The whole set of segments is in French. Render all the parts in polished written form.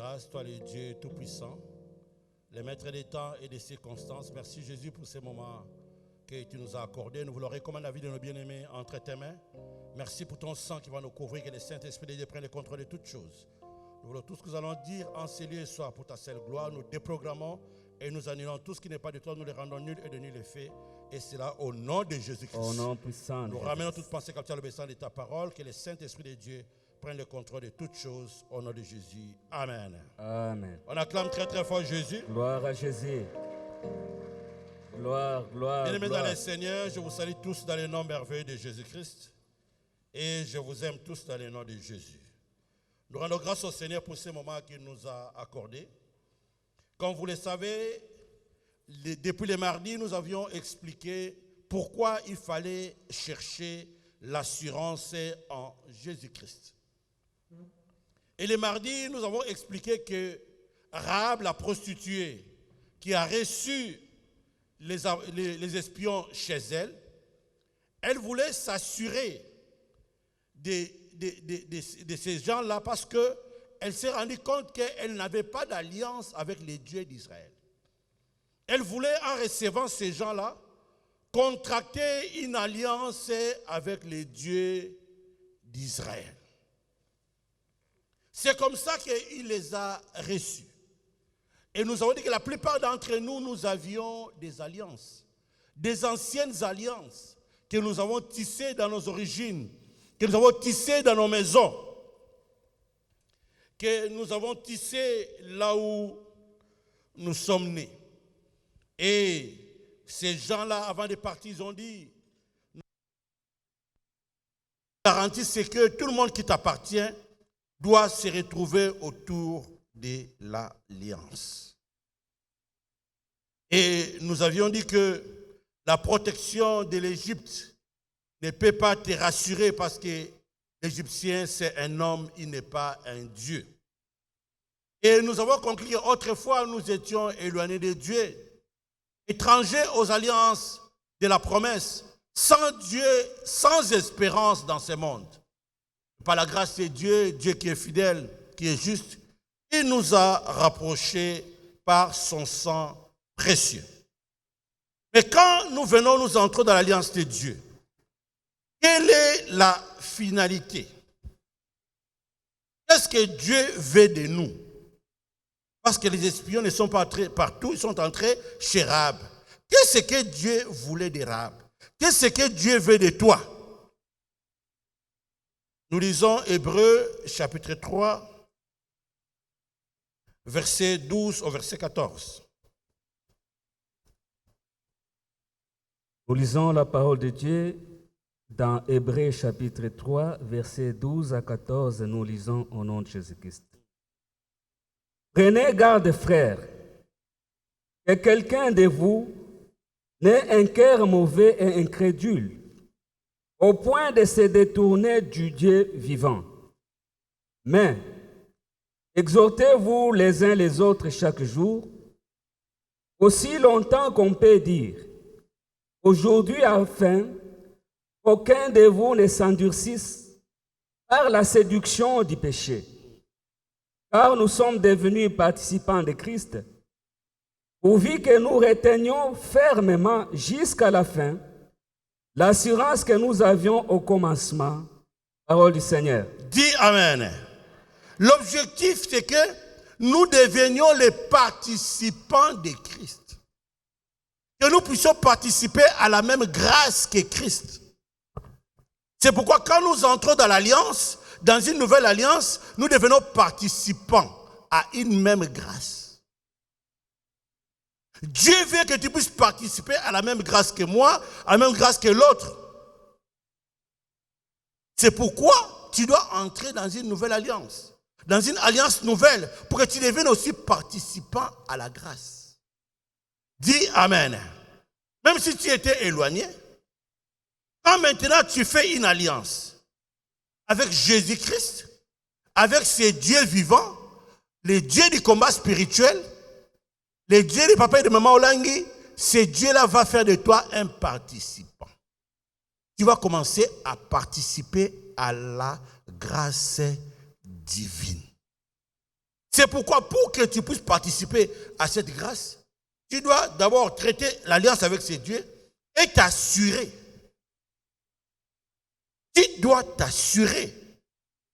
grâces, toi le Dieu Tout-Puissant, le maître des temps et des circonstances. Merci Jésus pour ces moments que tu nous as accordés. Nous voulons recommander la vie de nos bien-aimés entre tes mains. Merci pour ton sang qui va nous couvrir, que le Saint-Esprit de Dieu prenne le contrôle de toutes choses. Nous voulons tout ce que nous allons dire en ces lieux ce soir pour ta seule gloire. Nous déprogrammons et nous annulons tout ce qui n'est pas de toi. Nous les rendons nuls et de nul effet. Et cela au nom de Jésus-Christ. Au nom puissant. Nous ramenons toute pensée captive à l'obéissance de ta parole. Que le Saint-Esprit de Dieu prenne le contrôle de toutes choses au nom de Jésus. Amen. Amen. On acclame très très fort Jésus. Gloire à Jésus. Gloire, gloire, Bien-aimés dans gloire. le Seigneur, je vous salue tous dans le nom merveilleux de Jésus-Christ. Et je vous aime tous dans le nom de Jésus. Nous rendons grâce au Seigneur pour ce moment qu'il nous a accordé. Comme vous le savez, depuis le mardi, nous avions expliqué pourquoi il fallait chercher l'assurance en Jésus-Christ. Et le mardi, nous avons expliqué que Rahab, la prostituée, qui a reçu les espions chez elle, elle voulait s'assurer de ces gens-là parce qu'elle s'est rendue compte qu'elle n'avait pas d'alliance avec les dieux d'Israël. Elle voulait, en recevant ces gens-là, contracter une alliance avec les dieux d'Israël. C'est comme ça qu'il les a reçus. Et nous avons dit que la plupart d'entre nous, nous avions des alliances, des anciennes alliances que nous avons tissées dans nos origines, que nous avons tissées dans nos maisons, que nous avons tissées là où nous sommes nés. Et ces gens-là, avant de partir, ils ont dit, la garantie, c'est que tout le monde qui t'appartient doit se retrouver autour de l'alliance. Et nous avions dit que la protection de l'Égypte ne peut pas te rassurer parce que l'Égyptien, c'est un homme, il n'est pas un Dieu. Et nous avons conclu qu'autrefois, nous étions éloignés de Dieu, étrangers aux alliances de la promesse, sans Dieu, sans espérance dans ce monde. Par la grâce de Dieu, Dieu qui est fidèle, qui est juste, il nous a rapprochés par son sang précieux. Mais quand nous entrons dans l'alliance de Dieu, quelle est la finalité? Qu'est-ce que Dieu veut de nous? Parce que les espions ne sont pas entrés partout, ils sont entrés chez Rahab. Qu'est-ce que Dieu voulait de Rahab? Qu'est-ce que Dieu veut de toi? Nous lisons Hébreux chapitre 3, verset 12 au verset 14. Nous lisons la parole de Dieu dans Hébreux chapitre 3, verset 12 à 14. Nous lisons au nom de Jésus-Christ. Prenez garde, frères, que quelqu'un de vous n'ait un cœur mauvais et incrédule, au point de se détourner du Dieu vivant. Mais exhortez-vous les uns les autres chaque jour, aussi longtemps qu'on peut dire, aujourd'hui, afin qu'aucun de vous ne s'endurcisse par la séduction du péché. Car nous sommes devenus participants de Christ, pourvu que nous retenions fermement jusqu'à la fin l'assurance que nous avions au commencement. Parole du Seigneur. Dis Amen. L'objectif, c'est que nous devenions les participants de Christ. Que nous puissions participer à la même grâce que Christ. C'est pourquoi quand nous entrons dans l'alliance, dans une nouvelle alliance, nous devenons participants à une même grâce. Dieu veut que tu puisses participer à la même grâce que moi, à la même grâce que l'autre. C'est pourquoi tu dois entrer dans une nouvelle alliance, dans une alliance nouvelle, pour que tu deviennes aussi participant à la grâce. Dis Amen. Même si tu étais éloigné, quand maintenant tu fais une alliance avec Jésus-Christ, avec ces dieux vivants, les dieux du combat spirituel, les dieux de papa et de maman Olangi, ces dieux-là vont faire de toi un participant. Tu vas commencer à participer à la grâce divine. C'est pourquoi, pour que tu puisses participer à cette grâce, tu dois d'abord traiter l'alliance avec ces dieux et t'assurer. Tu dois t'assurer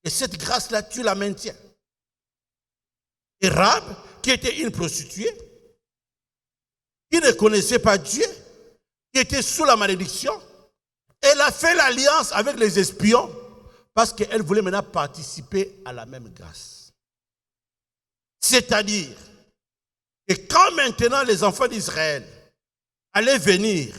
que cette grâce-là, tu la maintiens. Et Rahab, qui était une prostituée, qui ne connaissait pas Dieu, qui était sous la malédiction, elle a fait l'alliance avec les espions parce qu'elle voulait maintenant participer à la même grâce. C'est-à-dire que quand maintenant les enfants d'Israël allaient venir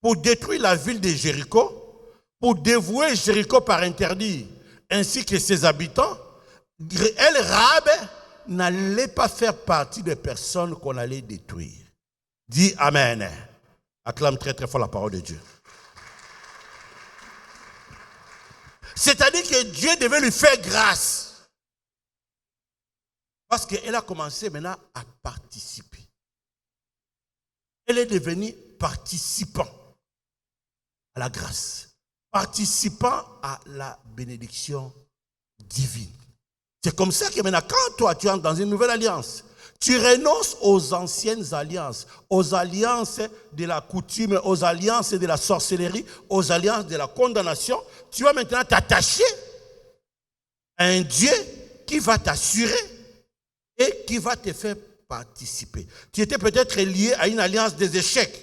pour détruire la ville de Jéricho, pour dévouer Jéricho par interdit, ainsi que ses habitants, elle, Rahab, n'allait pas faire partie des personnes qu'on allait détruire. Dis Amen. Acclame très très fort la parole de Dieu. C'est-à-dire que Dieu devait lui faire grâce. Parce qu'elle a commencé maintenant à participer. Elle est devenue participant à la grâce. Participant à la bénédiction divine. C'est comme ça que maintenant, quand toi tu entres dans une nouvelle alliance, tu renonces aux anciennes alliances, aux alliances de la coutume, aux alliances de la sorcellerie, aux alliances de la condamnation. Tu vas maintenant t'attacher à un Dieu qui va t'assurer et qui va te faire participer. Tu étais peut-être lié à une alliance des échecs,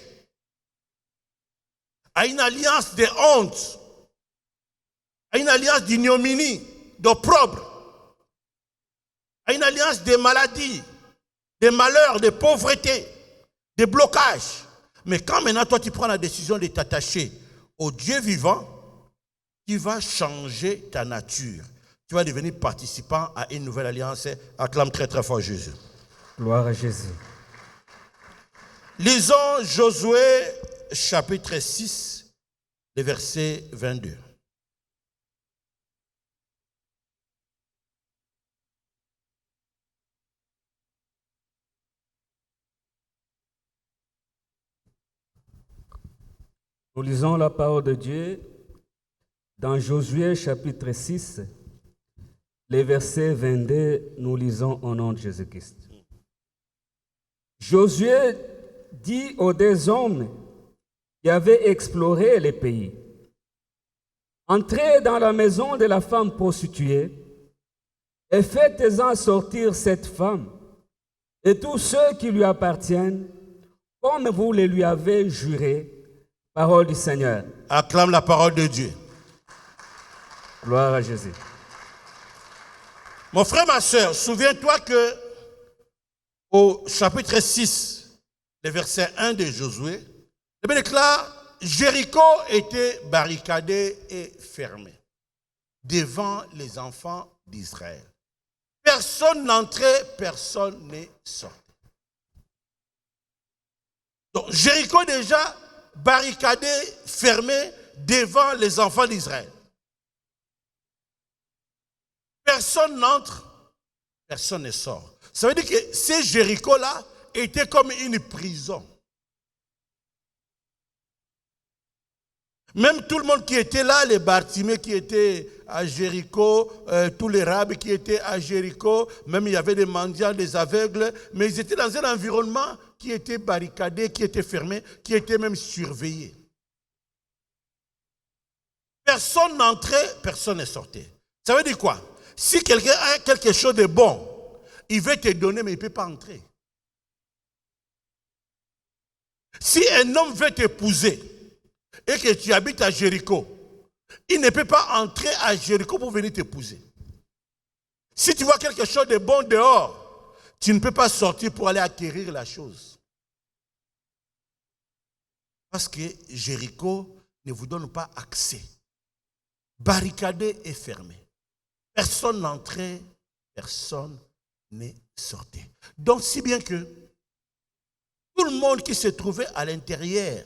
à une alliance de honte, à une alliance d'ignominie, d'opprobre, à une alliance des maladies, des malheurs, des pauvretés, des blocages. Mais quand maintenant toi tu prends la décision de t'attacher au Dieu vivant, tu vas changer ta nature. Tu vas devenir participant à une nouvelle alliance. Acclame très très fort Jésus. Gloire à Jésus. Lisons Josué chapitre 6, le verset 22. Nous lisons la parole de Dieu dans Josué chapitre 6, les versets 22, nous lisons au nom de Jésus-Christ. Josué dit aux deux hommes qui avaient exploré le pays: entrez dans la maison de la femme prostituée et faites-en sortir cette femme et tous ceux qui lui appartiennent, comme vous le lui avez juré. Parole du Seigneur. Acclame la parole de Dieu. Gloire à Jésus. Mon frère, ma soeur, souviens-toi que au chapitre 6, le verset 1 de Josué, la Bible déclare: Jéricho était barricadé et fermé devant les enfants d'Israël. Personne n'entrait, personne ne sortait. Donc Jéricho déjà barricadé, fermé devant les enfants d'Israël. Personne n'entre, personne ne sort. Ça veut dire que ces Jéricho-là étaient comme une prison. Même tout le monde qui était là, les Bartimée qui étaient à Jéricho, tous les rabbins qui étaient à Jéricho, même il y avait des mendiants, des aveugles, mais ils étaient dans un environnement qui était barricadé, qui était fermé, qui était même surveillé. Personne n'entrait, personne ne sortait. Ça veut dire quoi? Si quelqu'un a quelque chose de bon, il veut te donner, mais il ne peut pas entrer. Si un homme veut t'épouser et que tu habites à Jéricho, il ne peut pas entrer à Jéricho pour venir t'épouser. Si tu vois quelque chose de bon dehors, tu ne peux pas sortir pour aller acquérir la chose. Parce que Jéricho ne vous donne pas accès. Barricadé et fermé. Personne n'entrait, personne ne sortait. Donc si bien que tout le monde qui se trouvait à l'intérieur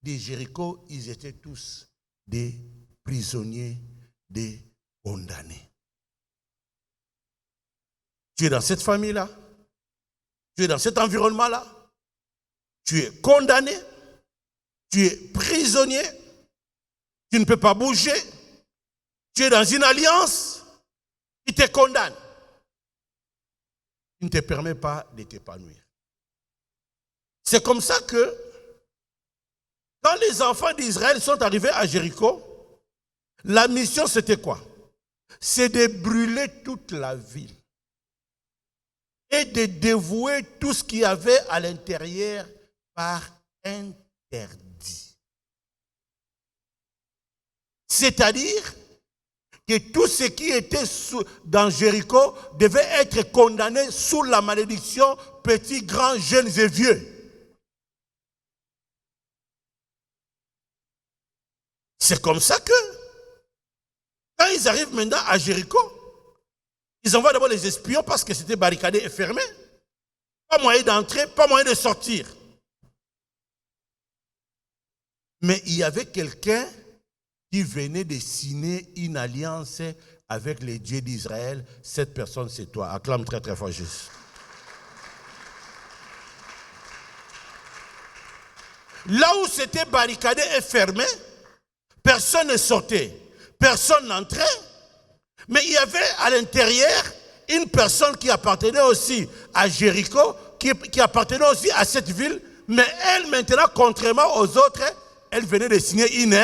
de Jéricho, ils étaient tous des prisonniers, des condamnés. Tu es dans cette famille-là, tu es dans cet environnement-là, tu es condamné, tu es prisonnier, tu ne peux pas bouger, tu es dans une alliance qui te condamne. il ne te permet pas de t'épanouir. C'est comme ça que, quand les enfants d'Israël sont arrivés à Jéricho, la mission c'était quoi? C'est de brûler toute la ville et de dévouer tout ce qu'il y avait à l'intérieur par interdit. C'est-à-dire que tout ce qui était dans Jéricho devait être condamné sous la malédiction, petits, grands, jeunes et vieux. C'est comme ça que, quand ils arrivent maintenant à Jéricho, ils envoient d'abord les espions parce que c'était barricadé et fermé. Pas moyen d'entrer, pas moyen de sortir. Mais il y avait quelqu'un qui venait de signer une alliance avec les dieux d'Israël. Cette personne, c'est toi. Acclame très très fort Jésus. Là où c'était barricadé et fermé, personne ne sortait, personne n'entrait. Mais il y avait à l'intérieur une personne qui appartenait aussi à Jéricho, qui appartenait aussi à cette ville. Mais elle, maintenant, contrairement aux autres, elle venait de signer une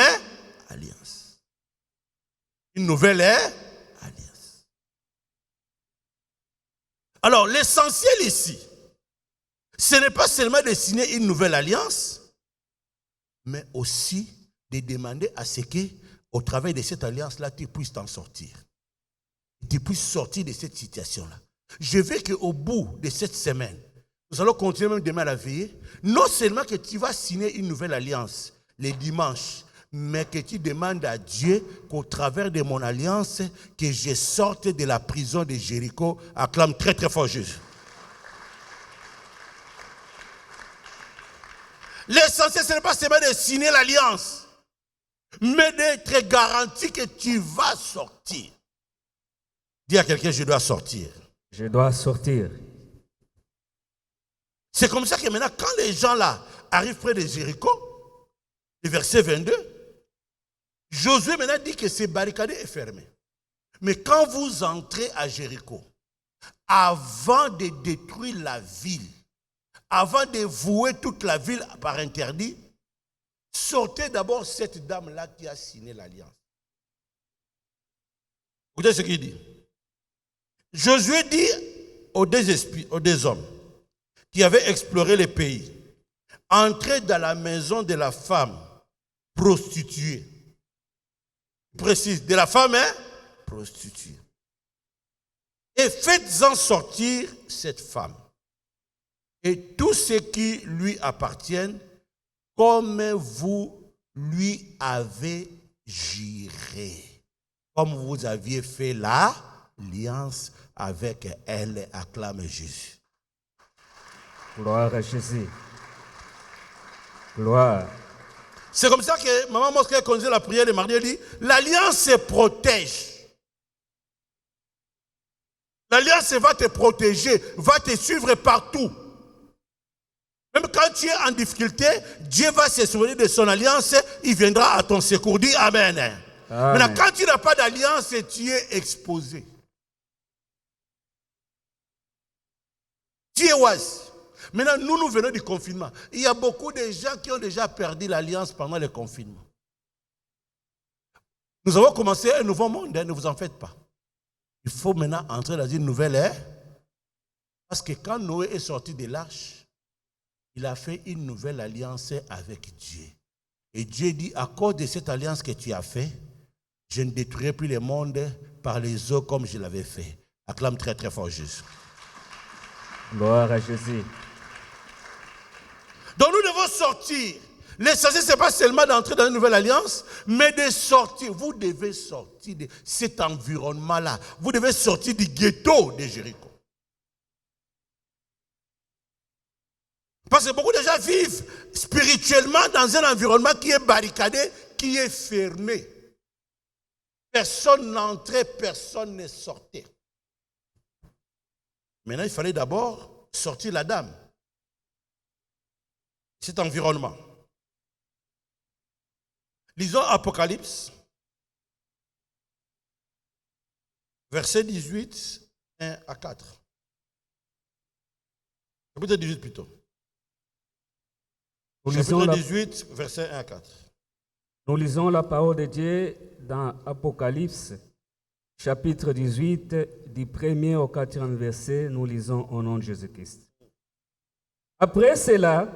alliance. Une nouvelle alliance. Alors, l'essentiel ici, ce n'est pas seulement de signer une nouvelle alliance, mais aussi de demander à ce que, au travers de cette alliance-là, tu puisses t'en sortir. Tu puisses sortir de cette situation-là. Je veux qu'au bout de cette semaine, nous allons continuer même demain à la veillée, non seulement que tu vas signer une nouvelle alliance les dimanches, mais que tu demandes à Dieu qu'au travers de mon alliance, que je sorte de la prison de Jéricho. Acclame très très fort Jésus. L'essentiel, ce n'est pas seulement de signer l'alliance, mais d'être garanti que tu vas sortir. Dis à quelqu'un, je dois sortir. Je dois sortir. C'est comme ça que maintenant, quand les gens là arrivent près de Jéricho, le verset 22, Josué maintenant dit que c'est barricadé et fermé. Mais quand vous entrez à Jéricho, avant de détruire la ville, avant de vouer toute la ville par interdit, sortez d'abord cette dame-là qui a signé l'alliance. Écoutez ce qu'il dit. Josué dit aux deux hommes qui avaient exploré le pays, entrez dans la maison de la femme prostituée. Précise, de la femme prostituée. Et faites-en sortir cette femme et tout ce qui lui appartient, comme vous lui avez juré, comme vous aviez fait l'alliance avec elle. Acclame Jésus. Gloire à Jésus. Gloire. C'est comme ça que Maman Mosque conduisait la prière le mardi, elle dit, l'alliance se protège. L'alliance va te protéger, va te suivre partout. Même quand tu es en difficulté, Dieu va se souvenir de son alliance, il viendra à ton secours. Dis Amen. Amen. Maintenant, quand tu n'as pas d'alliance, tu es exposé. Tu es oise. Maintenant, nous venons du confinement. Il y a beaucoup de gens qui ont déjà perdu l'alliance pendant le confinement. Nous avons commencé un nouveau monde, ne vous en faites pas. Il faut maintenant entrer dans une nouvelle ère. Parce que quand Noé est sorti de l'arche, il a fait une nouvelle alliance avec Dieu. Et Dieu dit, à cause de cette alliance que tu as fait, je ne détruirai plus le monde par les eaux comme je l'avais fait. Acclame très très fort Jésus. Gloire à Jésus. Donc nous devons sortir. L'essentiel, ce n'est pas seulement d'entrer dans une nouvelle alliance, mais de sortir. Vous devez sortir de cet environnement-là. Vous devez sortir du ghetto de Jéricho. Parce que beaucoup de gens vivent spirituellement dans un environnement qui est barricadé, qui est fermé. Personne n'entrait, personne ne sortait. Maintenant, il fallait d'abord sortir la dame. Cet environnement. Lisons Apocalypse, verset 18, 1 à 4. Chapitre 18 plutôt. Nous Chapitre lisons, 18, versets 1 à 4. nous lisons la parole de Dieu dans Apocalypse, chapitre 18, du 1er au 4e verset. Nous lisons au nom de Jésus-Christ. Après cela,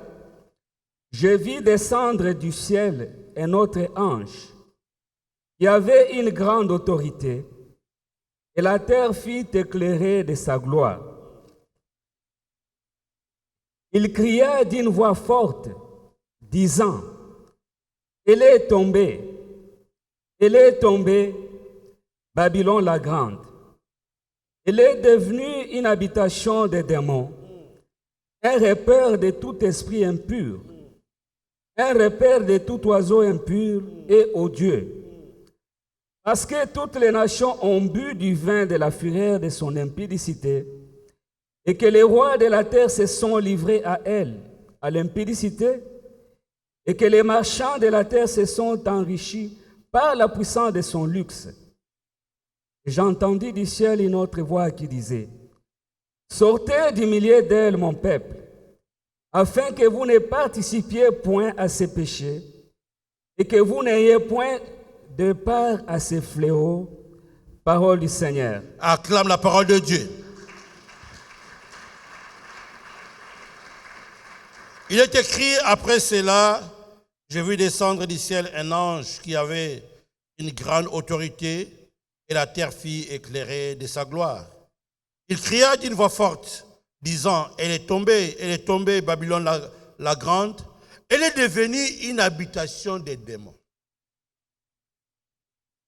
je vis descendre du ciel un autre ange qui avait une grande autorité, et la terre fut éclairée de sa gloire. Il cria d'une voix forte, disant, elle est tombée, Babylone la grande. Elle est devenue une habitation des démons, un repère de tout esprit impur, un repère de tout oiseau impur et odieux. Parce que toutes les nations ont bu du vin de la fureur de son impudicité, et que les rois de la terre se sont livrés à elle, à l'impudicité, et que les marchands de la terre se sont enrichis par la puissance de son luxe. Et j'entendis du ciel une autre voix qui disait, « Sortez du milieu d'elle, mon peuple, afin que vous ne participiez point à ses péchés, et que vous n'ayez point de part à ces fléaux. » Parole du Seigneur. Acclame la parole de Dieu. Il est écrit après cela, j'ai vu descendre du ciel un ange qui avait une grande autorité et la terre fut éclairée de sa gloire. Il cria d'une voix forte, disant, elle est tombée, Babylone la grande, elle est devenue une habitation des démons.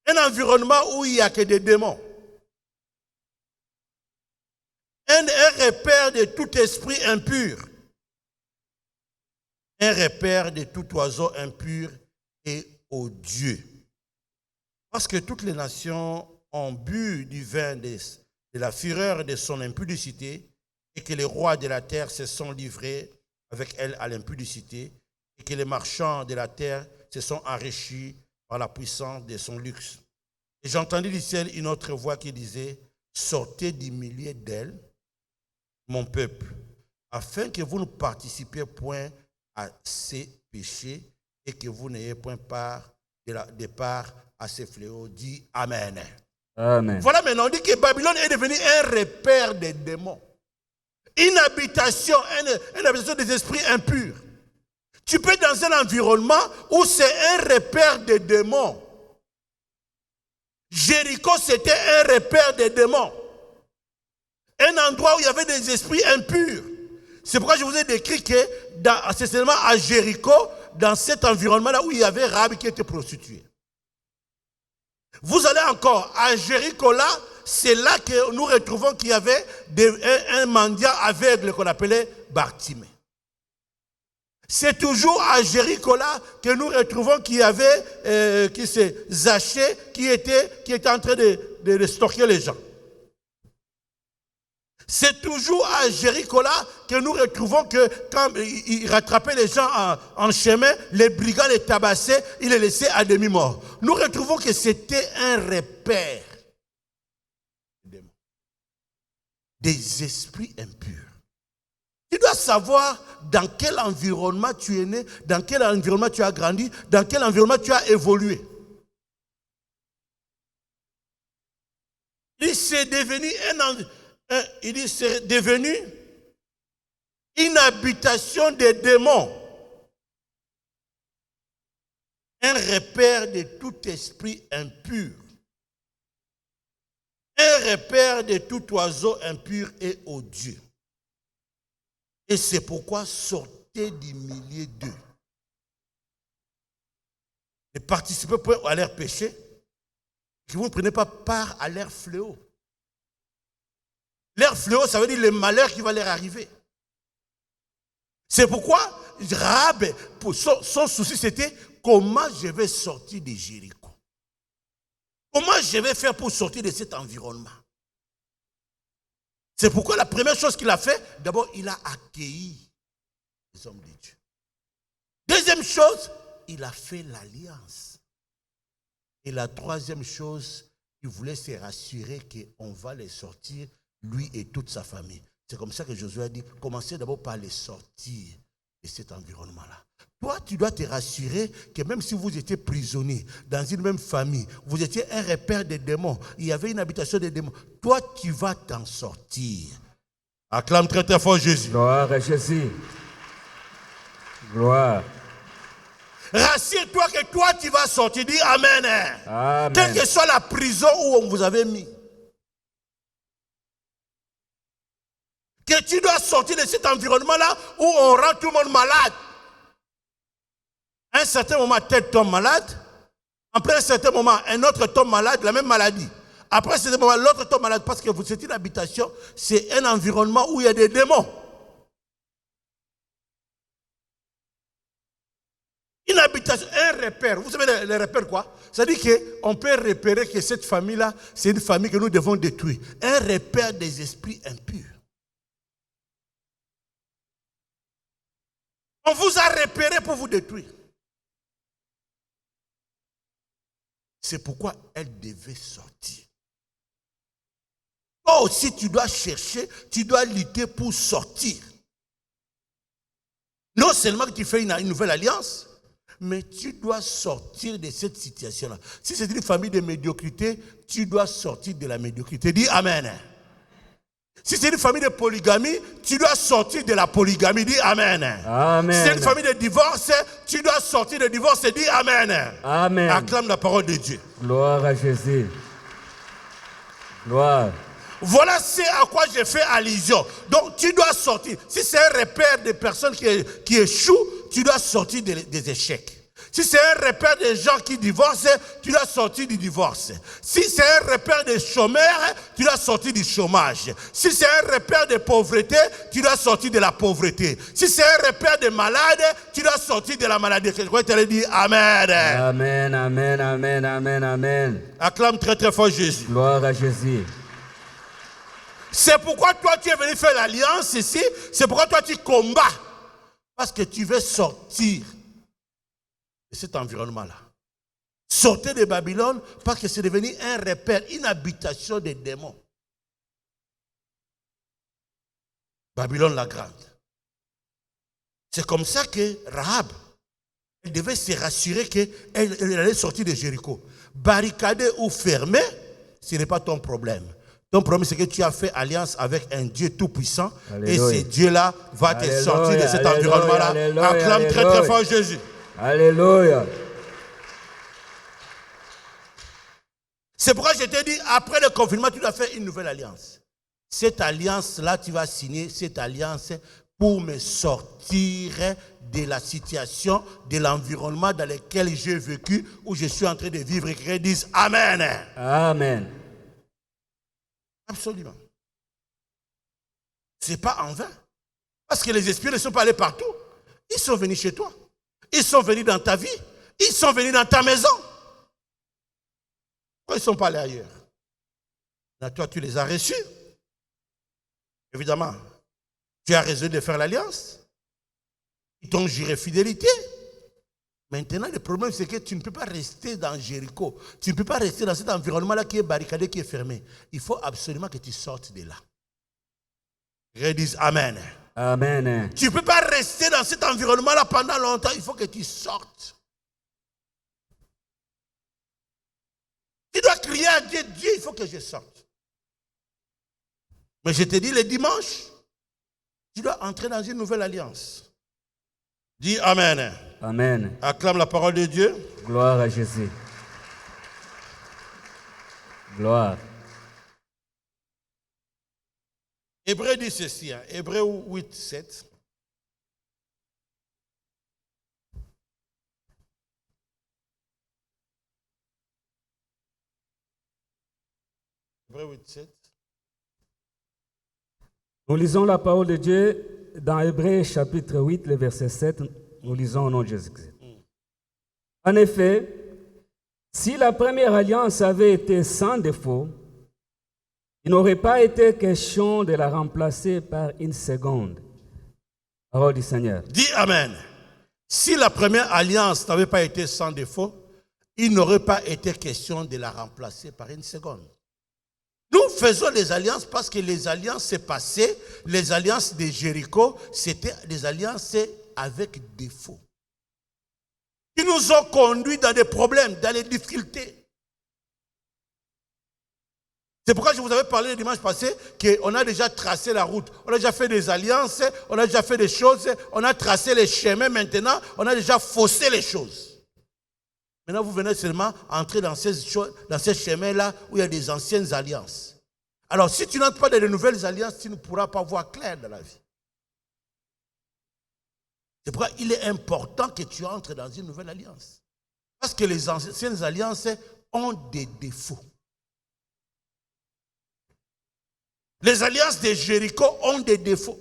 Un environnement où il n'y a que des démons. Un repère de tout esprit impur. Un repère de tout oiseau impur et odieux. Parce que toutes les nations ont bu du vin de la fureur de son impudicité et que les rois de la terre se sont livrés avec elle à l'impudicité et que les marchands de la terre se sont enrichis par la puissance de son luxe. Et j'entendis du ciel une autre voix qui disait, « Sortez du milieu d'elle, mon peuple, afin que vous ne participiez point à ses péchés et que vous n'ayez point part de part à ses fléaux. » Dit Amen. Amen. Voilà, maintenant on dit que Babylone est devenue un repère des démons. Une habitation des esprits impurs. Tu peux être dans un environnement où c'est un repère des démons. Jéricho, c'était un repère des démons. Un endroit où il y avait des esprits impurs. C'est pourquoi je vous ai décrit que c'est seulement à Jéricho, dans cet environnement-là, où il y avait Rahab qui était prostituée. Vous allez encore à Jéricho là, c'est là que nous retrouvons qu'il y avait un mendiant aveugle qu'on appelait Bartimée. C'est toujours à Jéricho là que nous retrouvons qu'il y avait Zachée qui était en train de stocker les gens. C'est toujours à Jéricho là que nous retrouvons que quand il rattrapait les gens en chemin, les brigands les tabassaient, il les laissait à demi-mort. Nous retrouvons que c'était un repère des esprits impurs. Tu dois savoir dans quel environnement tu es né, dans quel environnement tu as grandi, dans quel environnement tu as évolué. C'est devenu une habitation des démons. Un repère de tout esprit impur. Un repère de tout oiseau impur et odieux. Et c'est pourquoi sortez du milieu d'eux. Ne participez pas à leur péché, que vous ne prenez pas part à leur fléau. Leur fléau, ça veut dire le malheur qui va leur arriver. C'est pourquoi Rahab, son souci c'était comment je vais sortir de Jéricho. Comment je vais faire pour sortir de cet environnement. C'est pourquoi la première chose qu'il a fait, d'abord il a accueilli les hommes de Dieu. Deuxième chose, il a fait l'alliance. Et la troisième chose, il voulait se rassurer qu'on va les sortir, lui et toute sa famille. C'est comme ça que Josué a dit, commencez d'abord par les sortir de cet environnement-là. Toi, tu dois te rassurer que même si vous étiez prisonnier dans une même famille, vous étiez un repère des démons, il y avait une habitation des démons, toi, tu vas t'en sortir. Acclame très très fort Jésus. Gloire à Jésus. Gloire. Rassure-toi que toi, tu vas sortir. Dis Amen. Amen. Quelle que soit la prison où on vous avait mis. Que tu dois sortir de cet environnement-là où on rend tout le monde malade. À un certain moment, tel tombe malade. Après un certain moment, un autre tombe malade, la même maladie. Après un certain moment, l'autre tombe malade parce que vous êtes une habitation, c'est un environnement où il y a des démons. Une habitation, un repère. Vous savez les repères quoi? C'est-à-dire qu'on peut repérer que cette famille-là, c'est une famille que nous devons détruire. Un repère des esprits impurs. On vous a repéré pour vous détruire. C'est pourquoi elle devait sortir. Toi aussi, tu dois chercher, tu dois lutter pour sortir. Non seulement que tu fais une nouvelle alliance, mais tu dois sortir de cette situation-là. Si c'est une famille de médiocrité, tu dois sortir de la médiocrité. Dis Amen. Si c'est une famille de polygamie, tu dois sortir de la polygamie. Dis Amen. Amen. Si c'est une famille de divorce, tu dois sortir de divorce. Dis Amen. Amen. Acclame la parole de Dieu. Gloire à Jésus. Gloire. Voilà ce à quoi j'ai fait allusion. Donc tu dois sortir. Si c'est un repère de personnes qui échouent, tu dois sortir des échecs. Si c'est un repère de gens qui divorcent, tu dois sortir du divorce. Si c'est un repère de chômeurs, tu dois sortir du chômage. Si c'est un repère de pauvreté, tu dois sortir de la pauvreté. Si c'est un repère de malade, tu dois sortir de la maladie. Je crois que tu as dit Amen. Amen, amen, amen, amen, amen. Acclame très très fort Jésus. Gloire à Jésus. C'est pourquoi toi tu es venu faire l'alliance ici. C'est pourquoi toi tu combats. Parce que tu veux sortir de cet environnement-là. Sortez de Babylone parce que c'est devenu un repère, une habitation des démons. Babylone la grande. C'est comme ça que Rahab, elle devait se rassurer qu'elle allait sortir de Jéricho. Barricadé ou fermé, ce n'est pas ton problème. Ton problème, c'est que tu as fait alliance avec un Dieu tout-puissant. Alléluia. Et ce Dieu-là va te sortir de cet environnement-là. Acclame très très fort Jésus. Alléluia. C'est pourquoi je t'ai dit, après le confinement, tu dois faire une nouvelle alliance. Cette alliance-là, tu vas signer cette alliance pour me sortir de la situation, de l'environnement dans lequel j'ai vécu, où je suis en train de vivre. Et qu'ils disent Amen. Amen. Absolument. Ce n'est pas en vain. Parce que les esprits ne sont pas allés partout. Ils sont venus chez toi. Ils sont venus dans ta vie. Ils sont venus dans ta maison. Pourquoi ils ne sont pas allés ailleurs? Là, toi, tu les as reçus. Évidemment, tu as résolu de faire l'alliance. Ils t'ont juré fidélité. Maintenant, le problème, c'est que tu ne peux pas rester dans Jéricho. Tu ne peux pas rester dans cet environnement-là qui est barricadé, qui est fermé. Il faut absolument que tu sortes de là. Je dis Amen. Amen. Tu ne peux pas rester dans cet environnement-là pendant longtemps. Il faut que tu sortes. Tu dois crier à Dieu, Dieu, il faut que je sorte. Mais je te dis, le dimanche, tu dois entrer dans une nouvelle alliance. Dis Amen. Amen. Acclame la parole de Dieu. Gloire à Jésus. Gloire. Hébreu dit ceci, Hébreu 8, 7. Hébreu 8, 7. Nous lisons la parole de Dieu dans Hébreu chapitre 8, le verset 7. Nous lisons au nom de Jésus-Christ. En effet, si la première alliance avait été sans défaut, il n'aurait pas été question de la remplacer par une seconde. Parole du Seigneur. Dis Amen. Si la première alliance n'avait pas été sans défaut, il n'aurait pas été question de la remplacer par une seconde. Nous faisons les alliances parce que les alliances s'est passées, les alliances de Jéricho, c'était des alliances avec défaut. Qui nous ont conduits dans des problèmes, dans les difficultés. C'est pourquoi je vous avais parlé le dimanche passé qu'on a déjà tracé la route. On a déjà fait des alliances, on a déjà fait des choses, on a tracé les chemins maintenant, on a déjà faussé les choses. Maintenant, vous venez seulement entrer dans ces chemins-là où il y a des anciennes alliances. Alors, si tu n'entres pas dans de nouvelles alliances, tu ne pourras pas voir clair dans la vie. C'est pourquoi il est important que tu entres dans une nouvelle alliance. Parce que les anciennes alliances ont des défauts. Les alliances de Jéricho ont des défauts.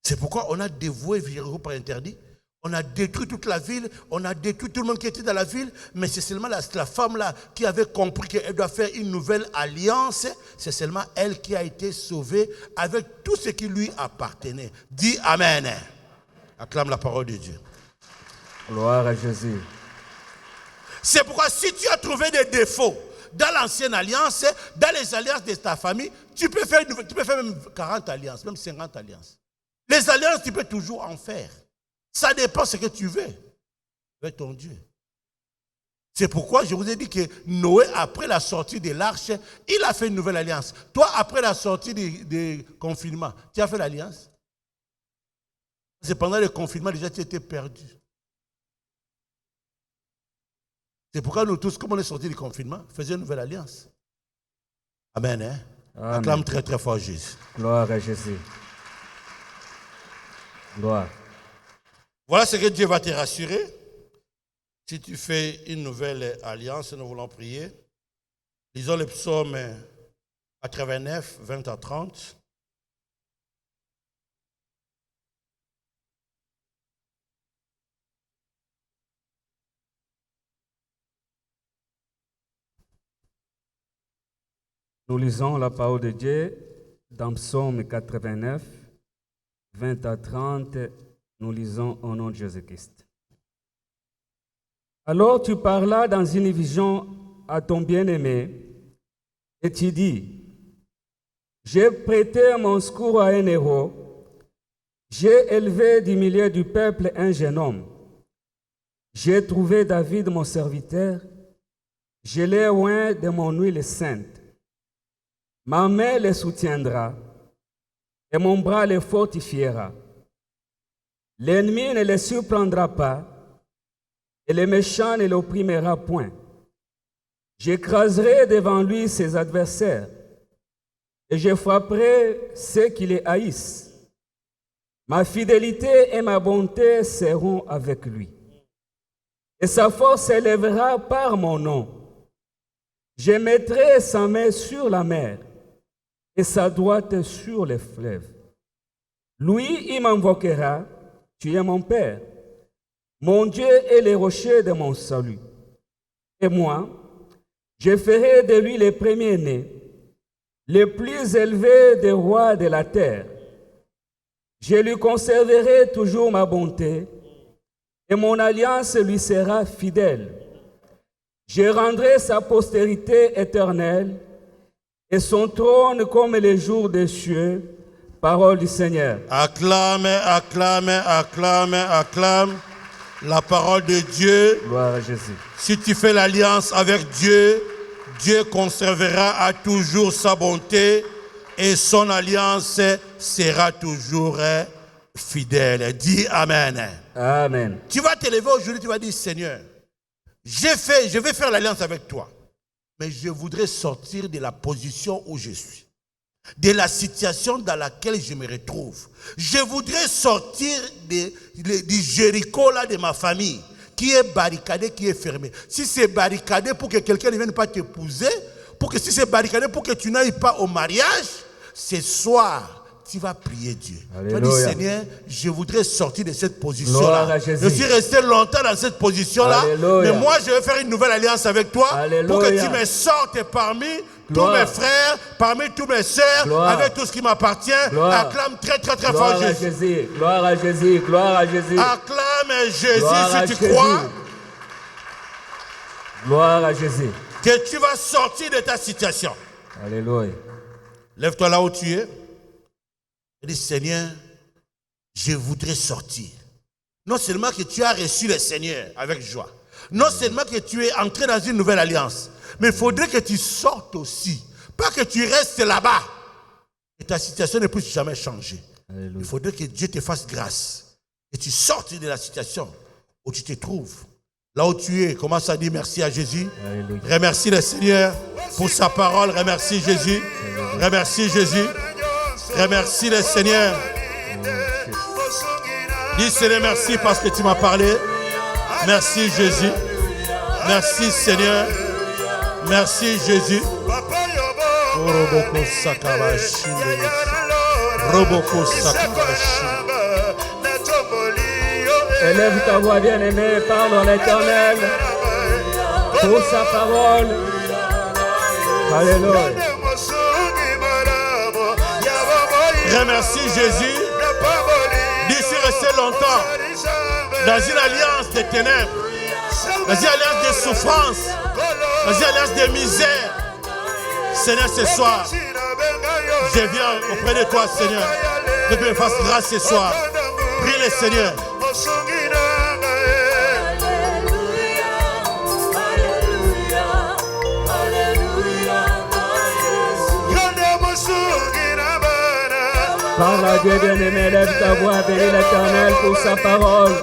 C'est pourquoi on a dévoué Jéricho par interdit. On a détruit toute la ville, on a détruit tout le monde qui était dans la ville, mais c'est seulement la femme-là qui avait compris qu'elle doit faire une nouvelle alliance. C'est seulement elle qui a été sauvée avec tout ce qui lui appartenait. Dis Amen. Acclame la parole de Dieu. Gloire à Jésus. C'est pourquoi si tu as trouvé des défauts dans l'ancienne alliance, dans les alliances de ta famille, tu peux faire même 40 alliances, même 50 alliances. Les alliances, tu peux toujours en faire. Ça dépend de ce que tu veux avec ton Dieu. C'est pourquoi je vous ai dit que Noé, après la sortie de l'arche, il a fait une nouvelle alliance. Toi, après la sortie du confinement, tu as fait l'alliance? C'est pendant le confinement, déjà, tu étais perdu. C'est pourquoi nous tous, comme on est sortis du confinement, faisions une nouvelle alliance. Amen. Hein? Amen. Acclame très très fort Jésus. Gloire à Jésus. Gloire. Voilà ce que Dieu va te rassurer. Si tu fais une nouvelle alliance, nous voulons prier. Lisons le psaume 89, 20 à 30. Nous lisons la parole de Dieu dans Psaume 89, 20 à 30. Nous lisons au nom de Jésus-Christ. Alors tu parlas dans une vision à ton bien-aimé et tu dis, j'ai prêté mon secours à un héros, j'ai élevé du milieu du peuple un jeune homme. J'ai trouvé David mon serviteur, je l'ai oint de mon huile sainte. Ma main les soutiendra et mon bras les fortifiera. L'ennemi ne les surprendra pas et le méchant ne l'opprimera point. J'écraserai devant lui ses adversaires et je frapperai ceux qui les haïssent. Ma fidélité et ma bonté seront avec lui. Et sa force s'élèvera par mon nom. Je mettrai sa main sur la mer et sa droite sur les fleuves. Lui, il m'invoquera, tu es mon Père. Mon Dieu est le rocher de mon salut. Et moi, je ferai de lui le premier-né, le plus élevé des rois de la terre. Je lui conserverai toujours ma bonté, et mon alliance lui sera fidèle. Je rendrai sa postérité éternelle, et son trône comme les jours des cieux. Parole du Seigneur. Acclame, acclame, acclame, acclame la parole de Dieu. Gloire à Jésus. Si tu fais l'alliance avec Dieu, Dieu conservera à toujours sa bonté et son alliance sera toujours fidèle. Dis Amen. Amen. Tu vas te lever aujourd'hui, tu vas dire Seigneur, je vais faire l'alliance avec toi, mais je voudrais sortir de la position où je suis, de la situation dans laquelle je me retrouve. Je voudrais sortir du Jéricho là de ma famille, qui est barricadé, qui est fermé. Si c'est barricadé pour que quelqu'un ne vienne pas t'épouser, si c'est barricadé pour que tu n'ailles pas au mariage, ce soir, tu vas prier Dieu. Alléluia. Tu vas dire, Seigneur, je voudrais sortir de cette position-là. Je suis resté longtemps dans cette position-là, mais moi, je vais faire une nouvelle alliance avec toi. Alléluia. Pour que tu me sortes parmi tous mes frères, parmi tous mes sœurs, avec tout ce qui m'appartient. Acclame très, très, très fort Jésus. Gloire à Jésus, gloire à Jésus. Acclame Jésus si tu crois. Gloire à Jésus. Que tu vas sortir de ta situation. Alléluia. Lève-toi là où tu es. Et dis, Seigneur, je voudrais sortir. Non seulement que tu as reçu le Seigneur avec joie. Non seulement que tu es entré dans une nouvelle alliance. Mais il faudrait que tu sortes aussi. Pas que tu restes là-bas. Et ta situation ne puisse jamais changer. Alléluia. Il faudrait que Dieu te fasse grâce. Et tu sortes de la situation où tu te trouves. Là où tu es, commence à dire merci à Jésus. Alléluia. Remercie le Seigneur pour sa parole. Remercie Jésus. Alléluia. Remercie Jésus. Remercie le Seigneur. Dis Seigneur merci parce que tu m'as parlé. Merci Jésus. Merci Seigneur. Merci Jésus. Élève ta voix bien-aimée, parle en l'Éternel pour sa parole. Alléluia. Remercie Jésus. D'ici rester longtemps dans une alliance de ténèbres, dans une alliance de souffrance, dans une alliance de misère. Seigneur, ce soir, je viens auprès de toi, Seigneur, que tu me fasses grâce ce soir. Prie le Seigneur. Parle à Dieu bien-aimé, lève ta voix, bénis l'Éternel pour sa parole.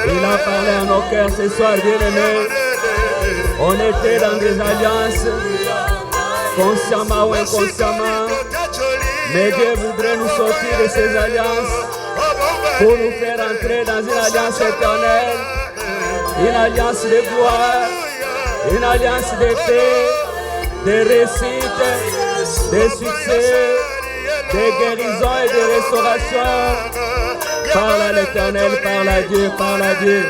Il a parlé à nos cœurs ce soir, bien-aimé. On était dans des alliances, consciemment ou inconsciemment. Mais Dieu voudrait nous sortir de ces alliances pour nous faire entrer dans une alliance éternelle, une alliance de gloire, une alliance de paix, de réussite, de succès, de guérison et de restauration. Parle à l'Éternel, parle à Dieu, parle à Dieu.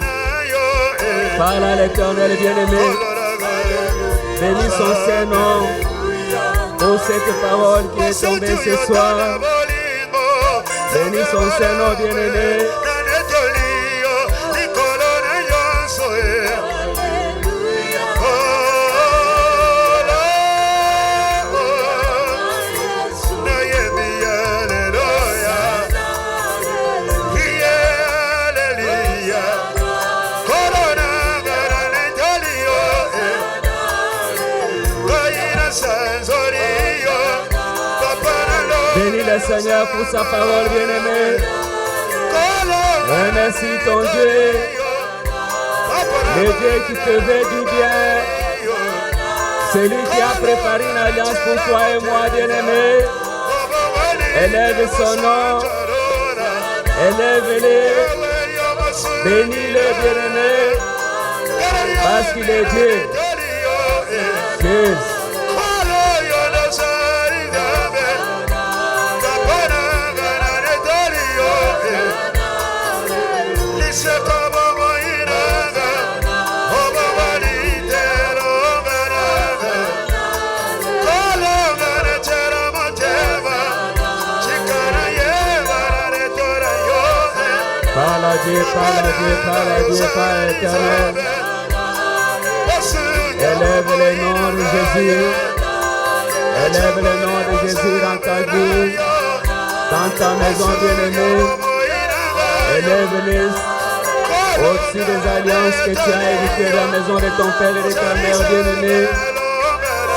Parle à l'Éternel bien-aimé. Bénis son Saint-Nom pour cette parole qui est tombée ce soir. Bénis son Saint-Nom bien-aimé. Bénis le Seigneur pour sa parole bien-aimée. Remercie ton Dieu, le Dieu qui te veut du bien. Celui qui a préparé une alliance pour toi et moi bien-aimé. Élève son nom, élève-le, bénis-le bien-aimé, parce qu'il est Dieu. Dieu. Parle à Dieu, parle à Dieu, parle à Dieu, parle à l'Éternel. Élève le nom de Jésus. Élève le nom de Jésus dans ta vie, dans ta maison bien-aimée. Élève-les au-dessus des alliances que tu as héritées de la maison de ton père et de ta mère bien-aimée.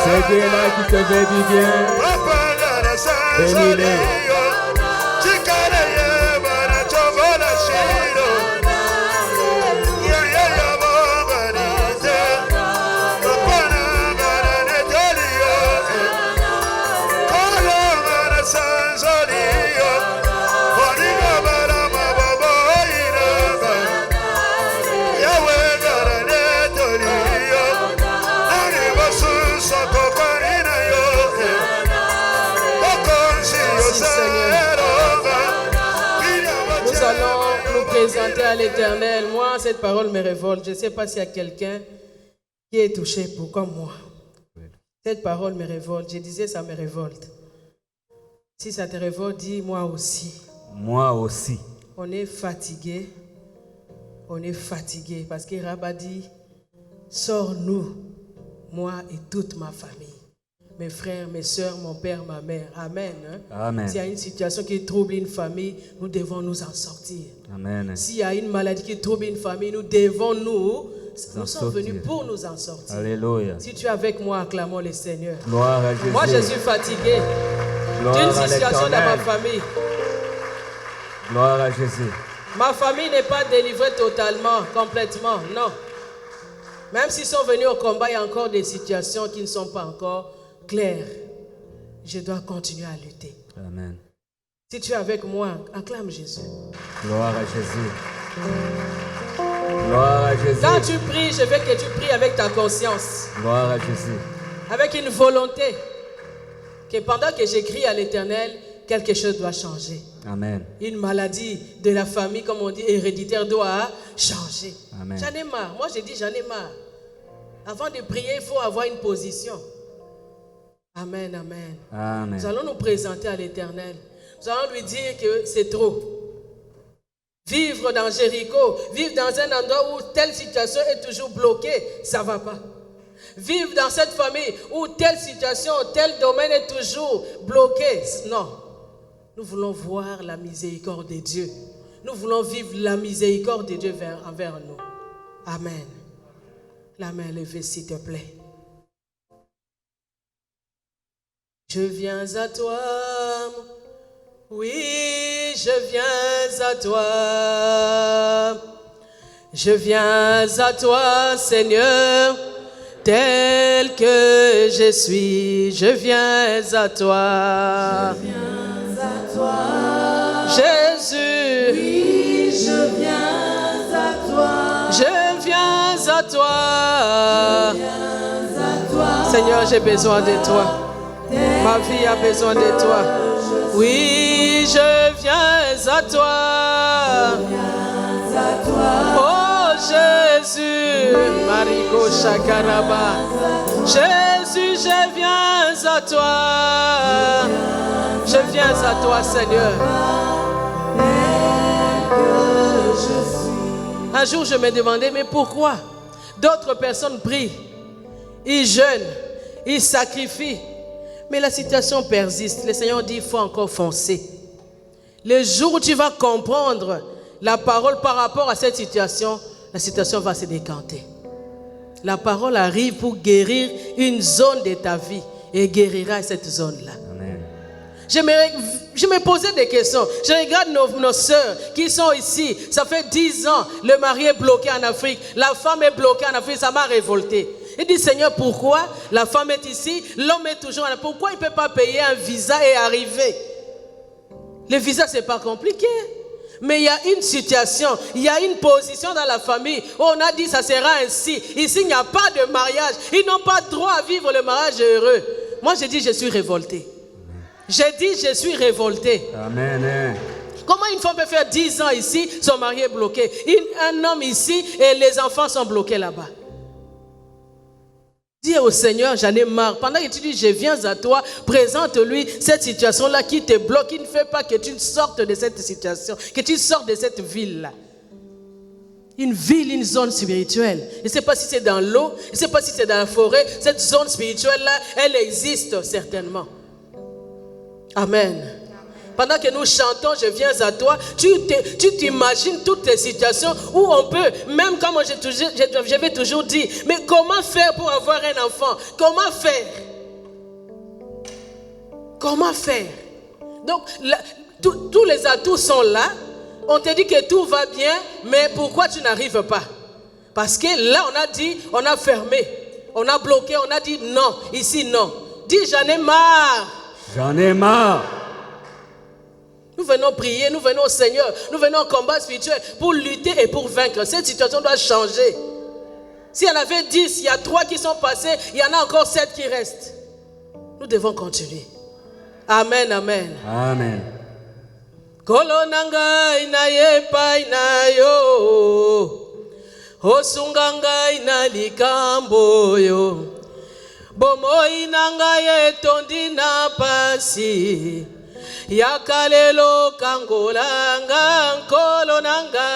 C'est Dieu-là qui te veut du bien. Bénis-les. Présenter à l'Éternel. Moi, cette parole me révolte. Je ne sais pas s'il y a quelqu'un qui est touché comme moi. Cette parole me révolte. Je disais, ça me révolte. Si ça te révolte, dis moi aussi. Moi aussi. On est fatigué. On est fatigué parce que Rabba dit, sors-nous moi et toute ma famille. Mes frères, mes soeurs, mon père, ma mère. Amen. Amen. S'il y a une situation qui trouble une famille, nous devons nous en sortir. Amen. S'il y a une maladie qui trouble une famille, nous devons nous sommes sortir. venus pour nous en sortir. Alléluia. Si tu es avec moi, acclamons le Seigneur. Gloire à Jésus. Moi, je suis fatigué Gloire d'une à situation dans ma l'Éternel. famille. Gloire à Jésus. Ma famille n'est pas délivrée totalement, complètement, non. Même s'ils sont venus au combat, il y a encore des situations qui ne sont pas encore claires. Je dois continuer à lutter. Amen. Si tu es avec moi, acclame Jésus. Gloire à Jésus. Gloire à Jésus. Quand tu pries, je veux que tu pries avec ta conscience, Gloire à Jésus. avec une volonté, que pendant que j'écris à l'Éternel, quelque chose doit changer. Amen. Une maladie de la famille, comme on dit, héréditaire, doit changer. Amen. J'en ai marre. Moi, je dis, j'en ai marre. Avant de prier, il faut avoir une position. Amen, amen. Amen. Nous allons nous présenter à l'Éternel. Nous allons lui dire que c'est trop. Vivre dans Jéricho, vivre dans un endroit où telle situation est toujours bloquée, ça ne va pas. Vivre dans cette famille où telle situation, tel domaine est toujours bloqué, non. Nous voulons voir la miséricorde de Dieu. Nous voulons vivre la miséricorde de Dieu envers nous. Amen. La main levée, s'il te plaît. Je viens à toi. Oui, je viens à toi. Je viens à toi, Seigneur, tel que je suis. Je viens à toi. Je viens à toi. Jésus. Oui, je viens à toi. Je viens à toi. Je viens à toi. Seigneur, j'ai besoin de toi. Ma vie a besoin de toi. Oui, je viens à toi. Je viens à toi. Oh Jésus, Mariko Shakaraba. Jésus, je viens à toi. Je viens à toi, Seigneur. Un jour, je me demandais, mais pourquoi d'autres personnes prient, ils jeûnent, ils sacrifient, mais la situation persiste. Le Seigneur dit, il faut encore foncer. Le jour où tu vas comprendre la parole par rapport à cette situation, la situation va se décanter. La parole arrive pour guérir une zone de ta vie et guérira cette zone-là. Amen. Je me posais des questions. Je regarde nos sœurs qui sont ici. Ça fait 10 ans, le mari est bloqué en Afrique. La femme est bloquée en Afrique. Ça m'a révolté. Il dit, Seigneur, pourquoi la femme est ici, l'homme est toujours en Afrique? Pourquoi il ne peut pas payer un visa et arriver? Le visa, ce n'est pas compliqué. Mais il y a une situation, il y a une position dans la famille où on a dit ça sera ainsi. Ici, il n'y a pas de mariage. Ils n'ont pas droit à vivre le mariage heureux. Moi, je dis, je suis révolté. J'ai dit, je suis révolté. Amen. Comment une femme peut faire 10 ans ici, son mari est bloqué? Un homme ici et les enfants sont bloqués là-bas. Dis au Seigneur, j'en ai marre. Pendant que tu dis, je viens à toi, présente-lui cette situation-là qui te bloque, qui ne fait pas que tu sortes de cette situation, que tu sortes de cette ville-là. Une ville, une zone spirituelle. Je ne sais pas si c'est dans l'eau, je ne sais pas si c'est dans la forêt. Cette zone spirituelle-là, elle existe certainement. Amen. Pendant que nous chantons, je viens à toi, tu t'imagines toutes les situations où on peut, même comme je vais toujours dire, mais comment faire pour avoir un enfant? Comment faire? Comment faire? Donc, tous les atouts sont là. On te dit que tout va bien, mais pourquoi tu n'arrives pas? Parce que là, on a dit, on a fermé, on a bloqué, on a dit non, ici non. Dis, j'en ai marre. J'en ai marre. Nous venons prier, nous venons au Seigneur, nous venons au combat spirituel pour lutter et pour vaincre. Cette situation doit changer. S'il y en avait 10, il y a 3 qui sont passés, il y en a encore 7 qui restent. Nous devons continuer. Amen, amen. Amen. Kolonanga inayepa inayo, osunganga inalikambo yo, bomo inanga yetondi na pasi. Yakalelo kangolanga kolonanga.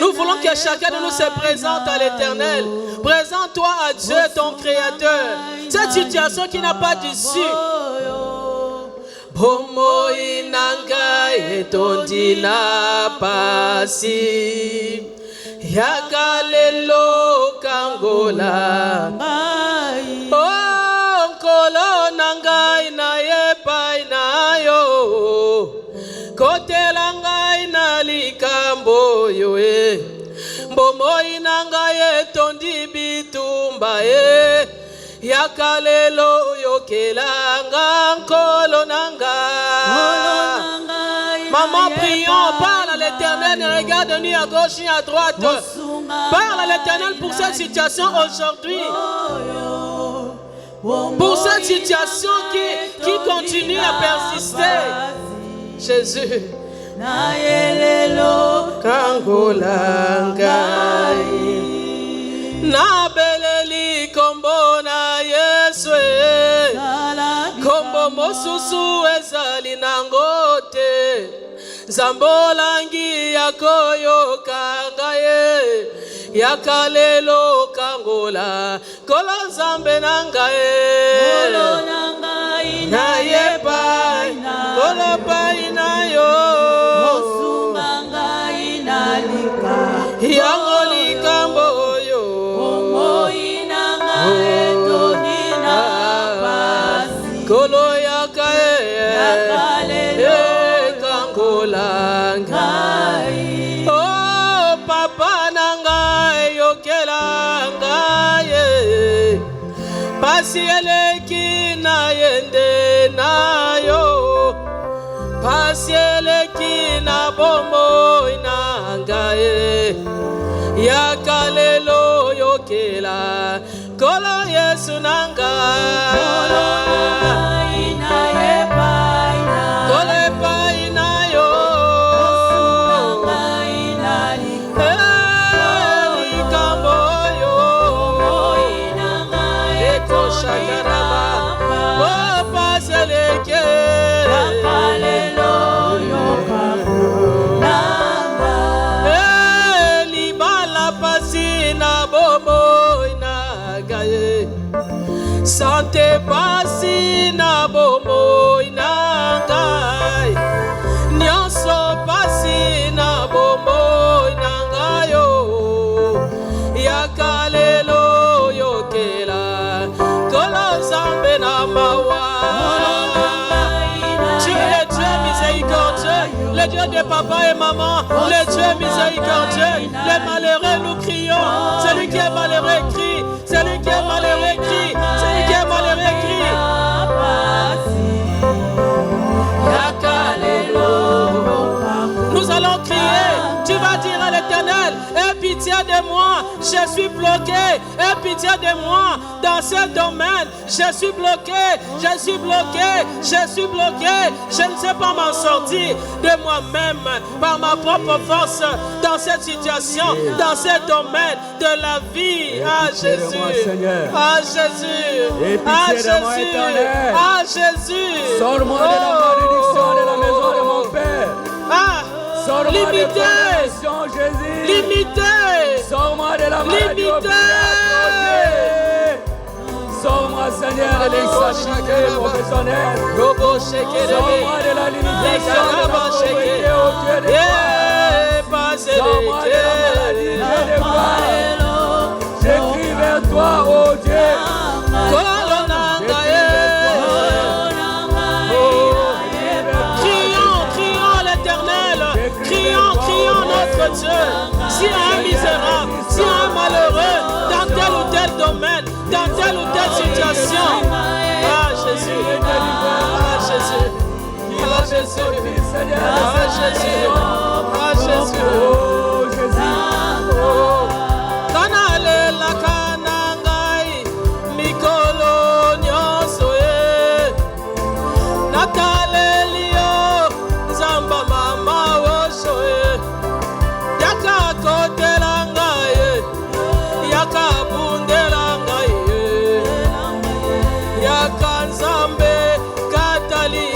Nous voulons que chacun de nous se présente à l'Éternel. Présente-toi à Dieu, ton Créateur. Cette situation qui n'a pas d'issue. Bomo inanga etondina pasi. Yakalelo kangola. Oh, kolonanga inayepa inayo. Kotelanga inalikambo yoe. Bomo inanga etondi bitumba e. Yakalelo yokelanga kolonanga. Maman, prions, parle à l'Éternel, ne regarde ni à gauche ni à droite. Parle à l'Éternel pour cette situation aujourd'hui. Pour cette situation qui continue à persister. Jésus. Kangolanga. Na beleli kombo na Yesu kombo mosusu ezali nangote zambolangi yakoyo kangaye yakalelo kangola kolo zambe nangaye na yepa kolo painayo osunganga inalika yangoli kambo Kolo yakae kangolanga. Oh papa nanga yokelanga ye. Pasi eleki na yende na yo. Pasi eleki na bomo inanga ye. Yakalelo yokela. Kolo Yesu nanga. Sante pasi na bomo inangai. Nyonso pasi na bomo inangayo. Yakalelo yokela. Kolo zambe na mawa. Tu es Dieu miséricordieux, le Dieu de papa et maman, le Dieu miséricordieux. Les malheureux nous crions. Celui qui est malheureux crie. Celui qui est malheureux crie. Celui qui est malheureux crie. Nous allons crier. Tu vas dire à l'Éternel, aie pitié de moi, je suis bloqué. Aie pitié de moi dans ce domaine. Je suis bloqué, je suis bloqué, je suis bloqué. Je ne sais pas m'en sortir de moi-même par ma propre force dans cette situation, dans ce domaine de la vie. Ah Jésus, ah Jésus, ah Jésus, ah Jésus. Sors-moi de la malédiction de la maison de mon Père. Ah, limité, limité, sors-moi de la maladie. Sors-moi, Seigneur, de l'insanité professionnelle. Sors-moi de la limitation de la pauvreté, oh Dieu de gloire. Sors-moi de la maladie, Dieu de gloire. J'écris vers toi, oh Dieu. Crions l'Éternel. Crions notre Dieu. Si un misérable, si un malheureux, dans tel ou tel domaine, dans telle ou telle situation. Ah Jésus, ah Jésus, ah Jésus, ah Jésus, ah Jésus, Kanale la kanangai mikolo nyoso natale lio zamba mama osho yaka kotela ngai yaka bundela ngai yaka nzambe katali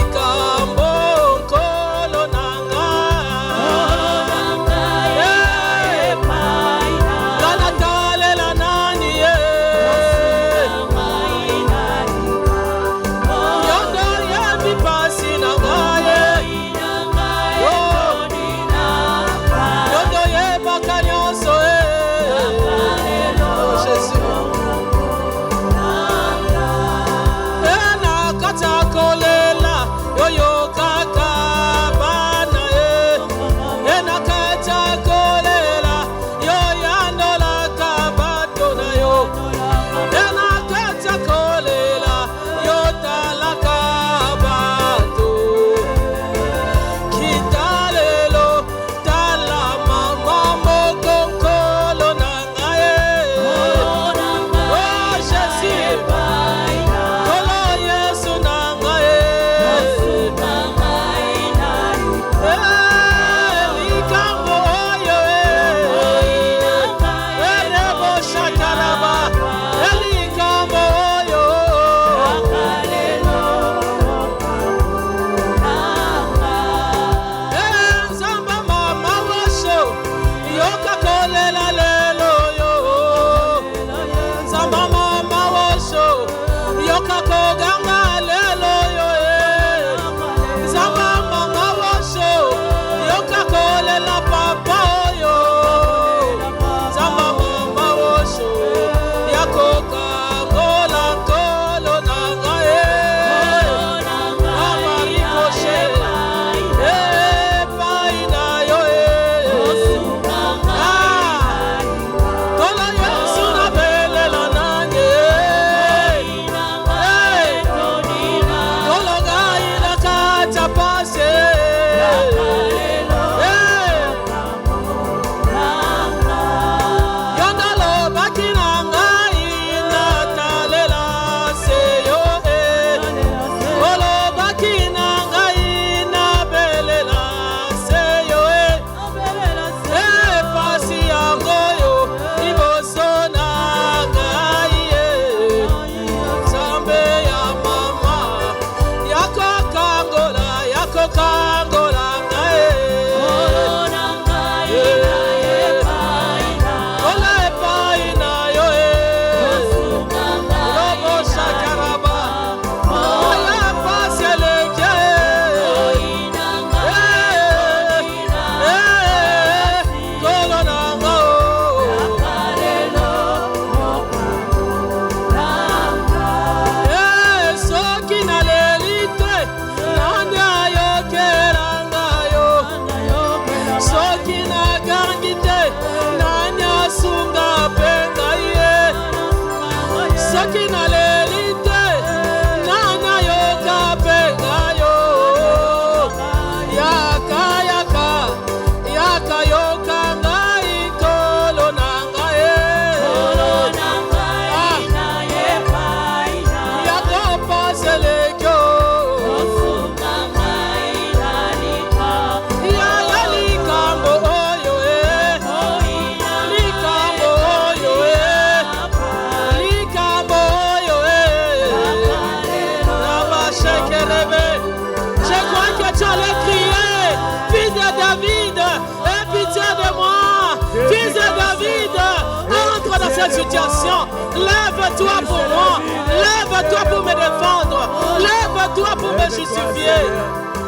cette situation. Lève-toi pour moi. Lève-toi pour me défendre. Lève-toi pour me justifier.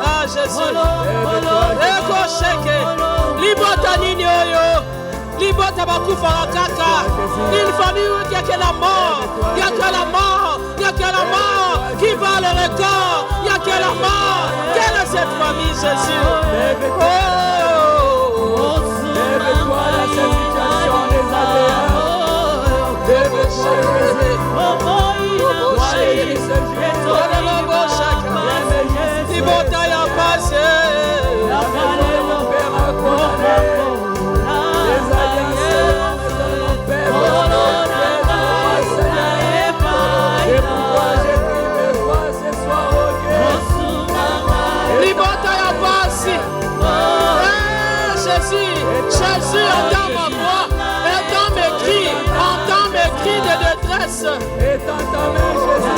Ah, Jésus. Ego sheke. Libota nini oyo. Libota bakufara kaka. Une famille où il y a que la mort. Il y a que la mort. Il y a que la mort qui va le record. Il y a que la mort. Quelle est cette famille, Jésus? Oh. Lève-toi dans cette situation, les Jésus, entends ma voix, entends mes cris de détresse. Étends ta main, Jésus.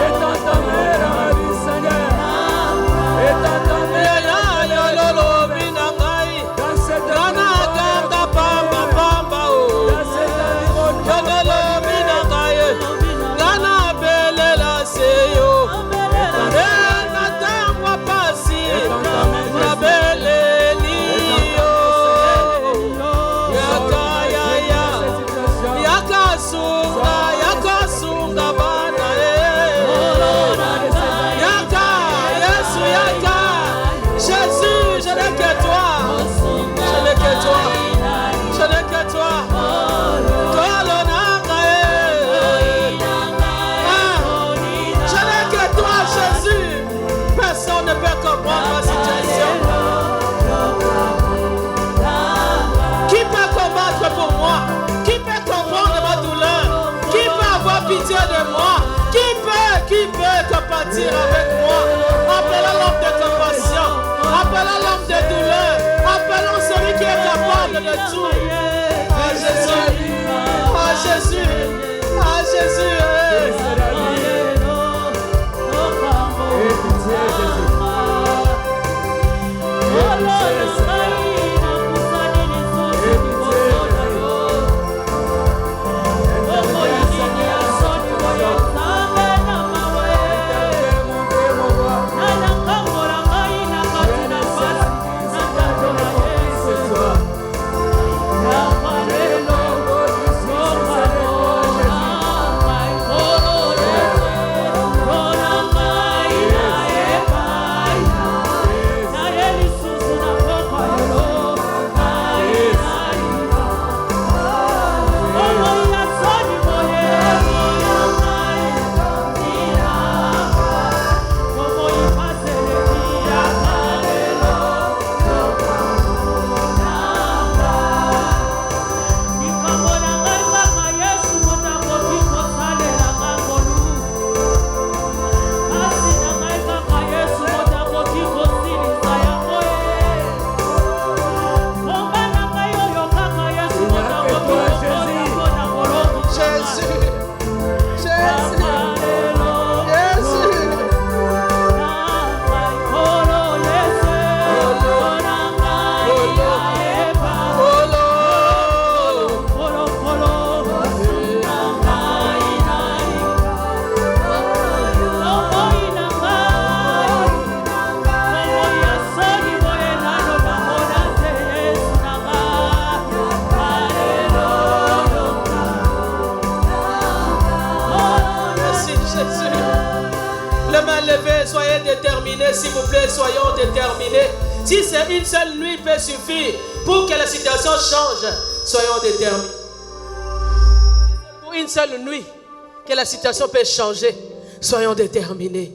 Étends ta main dans ma vie, Seigneur. Étends ta main dans cette avec moi, appelons l'homme de compassion, appelons l'homme de douleur, appelons celui qui est capable de tout. Ah Jésus, ah Jésus, ah Jésus. S'il vous plaît, soyons déterminés. Si c'est une seule nuit peut suffire pour que la situation change, soyons déterminés. Pour une seule nuit que la situation peut changer, soyons déterminés.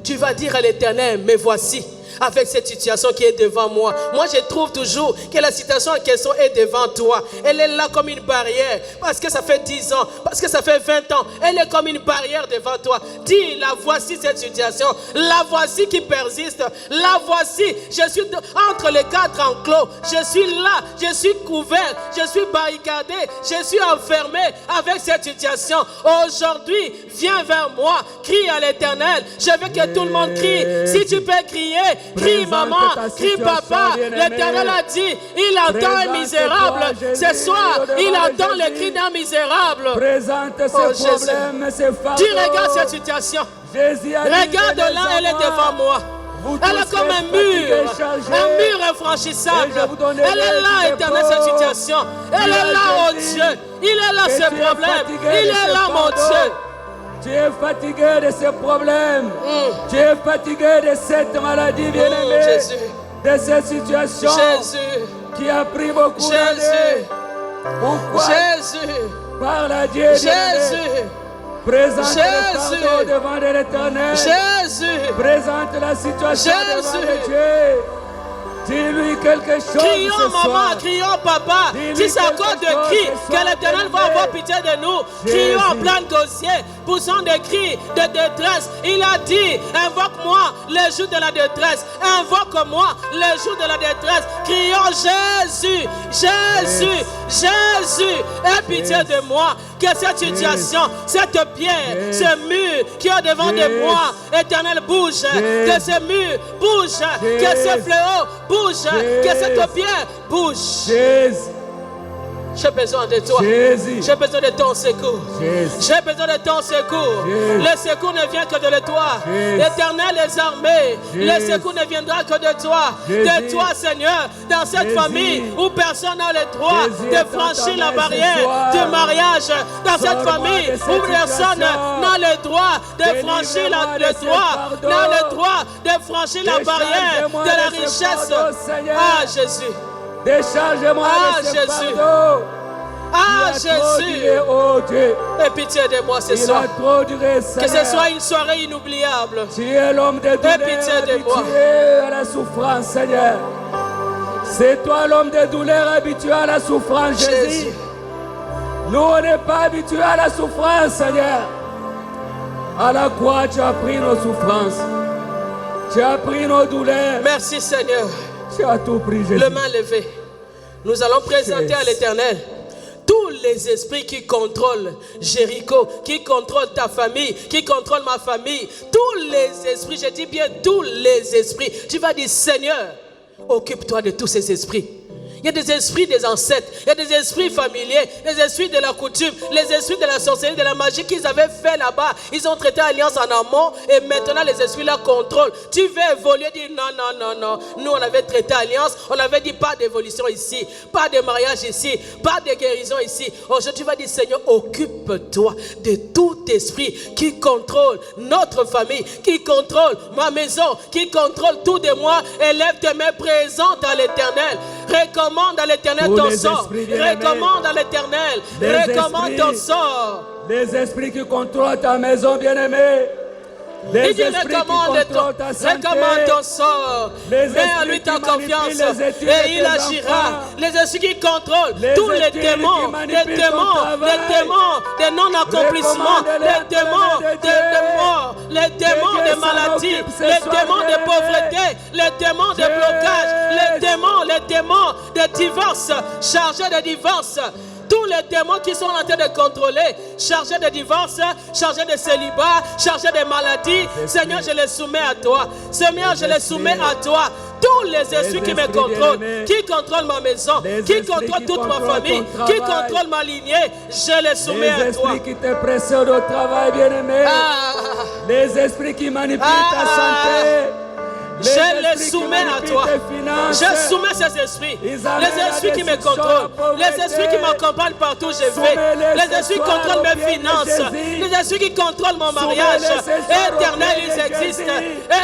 Tu vas dire à l'Éternel, me voici. Avec cette situation qui est devant moi. Moi, je trouve toujours que la situation en question est devant toi. Elle est là comme une barrière. Parce que ça fait 10 ans, parce que ça fait 20 ans. Elle est comme une barrière devant toi. Dis, la voici cette situation. La voici qui persiste. La voici. Je suis entre les 4 enclos. Je suis là. Je suis couvert. Je suis barricadé. Je suis enfermé avec cette situation. Aujourd'hui, viens vers moi. Crie à l'Éternel. Je veux que tout le monde crie. Si tu peux crier, crie maman, crie papa. L'Éternel a dit, il entend un misérable. Ce soir, il entend le cri d'un misérable. Présente ces problèmes, ces fardeaux. Tu regardes cette situation. Regarde-la, elle est devant moi. Elle est comme un mur infranchissable. Elle est là, Éternel, cette situation. Elle est là, oh Dieu. Il est là, ce problème. Il est là, mon Dieu. Tu es fatigué de ces problèmes. Tu es fatigué de cette maladie, bien-aimée. De cette situation qui a pris beaucoup d'années. Pourquoi? Par la Dieu, bien-aimé. Présente le fardeau devant l'Éternel. Présente la situation devant Dieu. Dis-lui quelque chose. Crions maman, crions papa. Si c'est à cause de cris que l'Éternel va avoir pitié de nous, crions en plein gosier, poussons des cris de détresse. Il a dit, invoque-moi le jour de la détresse. Invoque-moi le jour de la détresse. Crions Jésus, Jésus, Jésus, aie pitié de moi. Que cette situation, cette pierre, ce mur qui est devant de moi, Éternel, bouge. Que ce mur bouge. Que ce fléau bouge. Que cette pierre bouge. J'ai besoin de toi. J'ai besoin de ton secours. J'ai besoin de ton secours. Le secours ne vient que de toi. L'Éternel des armées. Le secours ne viendra que de toi. De toi, Seigneur, dans cette famille où personne n'a le droit de franchir la barrière du mariage. Dans cette famille où personne n'a le droit de franchir le droit de franchir la barrière de la richesse. Ah, Jésus. Décharge-moi de ce fardeau. Ah, Jésus. Aie pitié de moi ce soir. Que ce soit une soirée inoubliable. Tu es l'homme de douleur, habitué à la souffrance, Seigneur. C'est toi l'homme de douleur habitué à la souffrance, Jésus. Nous, on n'est pas habitués à la souffrance, Seigneur. À la croix, tu as pris nos souffrances. Tu as pris nos douleurs. Merci, Seigneur. Tu as tout pris, Jésus. Le main levé. Nous allons présenter à l'Éternel tous les esprits qui contrôlent Jéricho, qui contrôlent ta famille, qui contrôlent ma famille. Tous les esprits, je dis bien tous les esprits. Tu vas dire, Seigneur, occupe-toi de tous ces esprits. Il y a des esprits des ancêtres, il y a des esprits familiers, des esprits de la coutume, les esprits de la sorcellerie, de la magie qu'ils avaient fait là-bas. Ils ont traité alliance en amont et maintenant les esprits la contrôlent. Tu veux évoluer, dire non. Nous on avait traité alliance, on avait dit pas d'évolution ici, pas de mariage ici, pas de guérison ici. Aujourd'hui tu vas dire Seigneur, occupe-toi de tout esprit qui contrôle notre famille, qui contrôle ma maison, qui contrôle tout de moi. Élève tes mains présentes à l'Éternel. Recommande à l'Éternel ton sort. Recommande à l'Éternel. Recommande ton sort. Les esprits qui contrôlent ta maison, bien-aimée. Les il dit recommande ton sort. Mets en lui ta confiance et il agira. Les esprits qui contrôlent tous les démons, de non-accomplissement, les démons de mort, les démons de maladie, les démons de pauvreté, les démons de blocage, les démons de divorce, chargés de divorce. Tous les démons qui sont en train de contrôler, chargés de divorce, chargés de célibat, chargés de maladie, Seigneur, je les soumets à toi. Seigneur, je les soumets à toi. Tous les esprits qui me contrôlent, qui contrôlent ma maison, qui contrôlent toute ma famille, qui contrôlent ma lignée, je les soumets à toi. Les esprits qui te pressionnent au travail, bien-aimé. Les esprits qui manipulent ta santé. Je les soumets à toi. Je soumets ces esprits. Les esprits qui me contrôlent. Les esprits qui m'accompagnent partout où je vais. Les esprits qui contrôlent mes finances. Les esprits qui contrôlent mon mariage. Éternel, ils existent.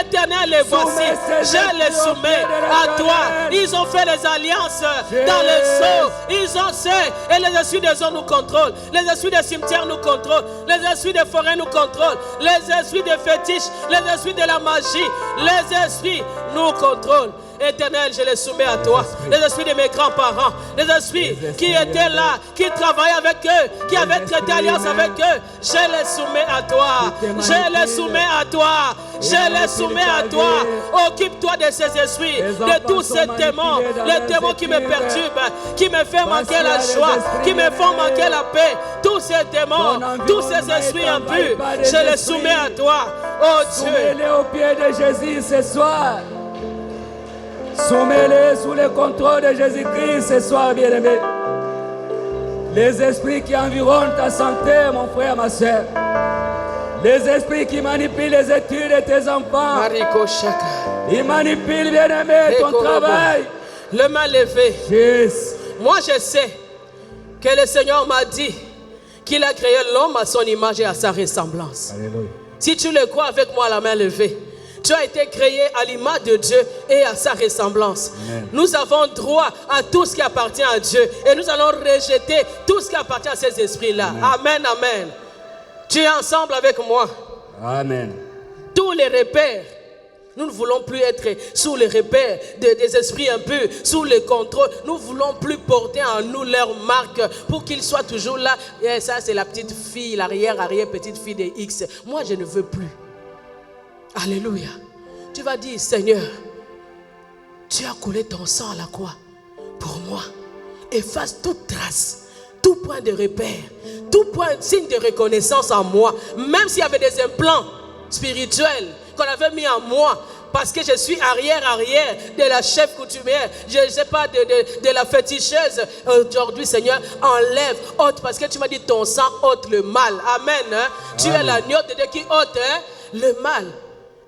Éternel, les voici. Je les soumets à toi. Ils ont fait les alliances dans les eaux. Ils ont fait. Et les esprits des eaux nous contrôlent. Les esprits des cimetières nous contrôlent. Les esprits des forêts nous contrôlent. Les esprits des fétiches. Les esprits de la magie. Les esprits nous contrôlent. Éternel, je les soumets à toi. Les esprits de mes grands-parents, les esprits qui étaient là, qui travaillaient avec eux, qui avaient traité alliance avec eux, je les soumets à toi. Je les soumets à toi. Je les soumets à toi. Occupe-toi de ces esprits, de tous ces démons, les démons qui me perturbent, qui me font manquer la joie, qui me font manquer la paix. Tous ces démons, tous ces esprits impurs, je les soumets à toi. Oh Dieu. Soumets-les aux pieds de Jésus ce soir. Soumets-les sous le contrôle de Jésus-Christ ce soir, bien-aimé. Les esprits qui environnent ta santé, mon frère, ma soeur. Les esprits qui manipulent les études de tes enfants. Mariko Shaka. Ils manipulent, bien-aimé, ton travail. Le main levée. Yes. Moi, je sais que le Seigneur m'a dit qu'il a créé l'homme à son image et à sa ressemblance. Alléluia. Si tu le crois avec moi, la main levée, tu as été créé à l'image de Dieu et à sa ressemblance. Amen. Nous avons droit à tout ce qui appartient à Dieu et nous allons rejeter tout ce qui appartient à ces esprits-là. Amen, amen. Tu es ensemble avec moi. Amen. Tous les repères. Nous ne voulons plus être sous les repères des esprits impurs, sous le contrôle. Nous ne voulons plus porter en nous leur marque pour qu'ils soient toujours là. Et ça, c'est la petite fille, l'arrière-petite fille de X. Moi, je ne veux plus. Alléluia. Tu vas dire, Seigneur, tu as coulé ton sang à la croix pour moi. Efface toute trace, tout point de repère, tout point, signe de reconnaissance en moi. Même s'il y avait des implants spirituels qu'on avait mis en moi, parce que je suis arrière de la chef coutumière, je ne sais pas, de la féticheuse. Aujourd'hui, Seigneur, enlève, ôte, parce que tu m'as dit ton sang ôte le mal. Amen. Hein? Tu es l'agneau de Dieu qui ôte le mal.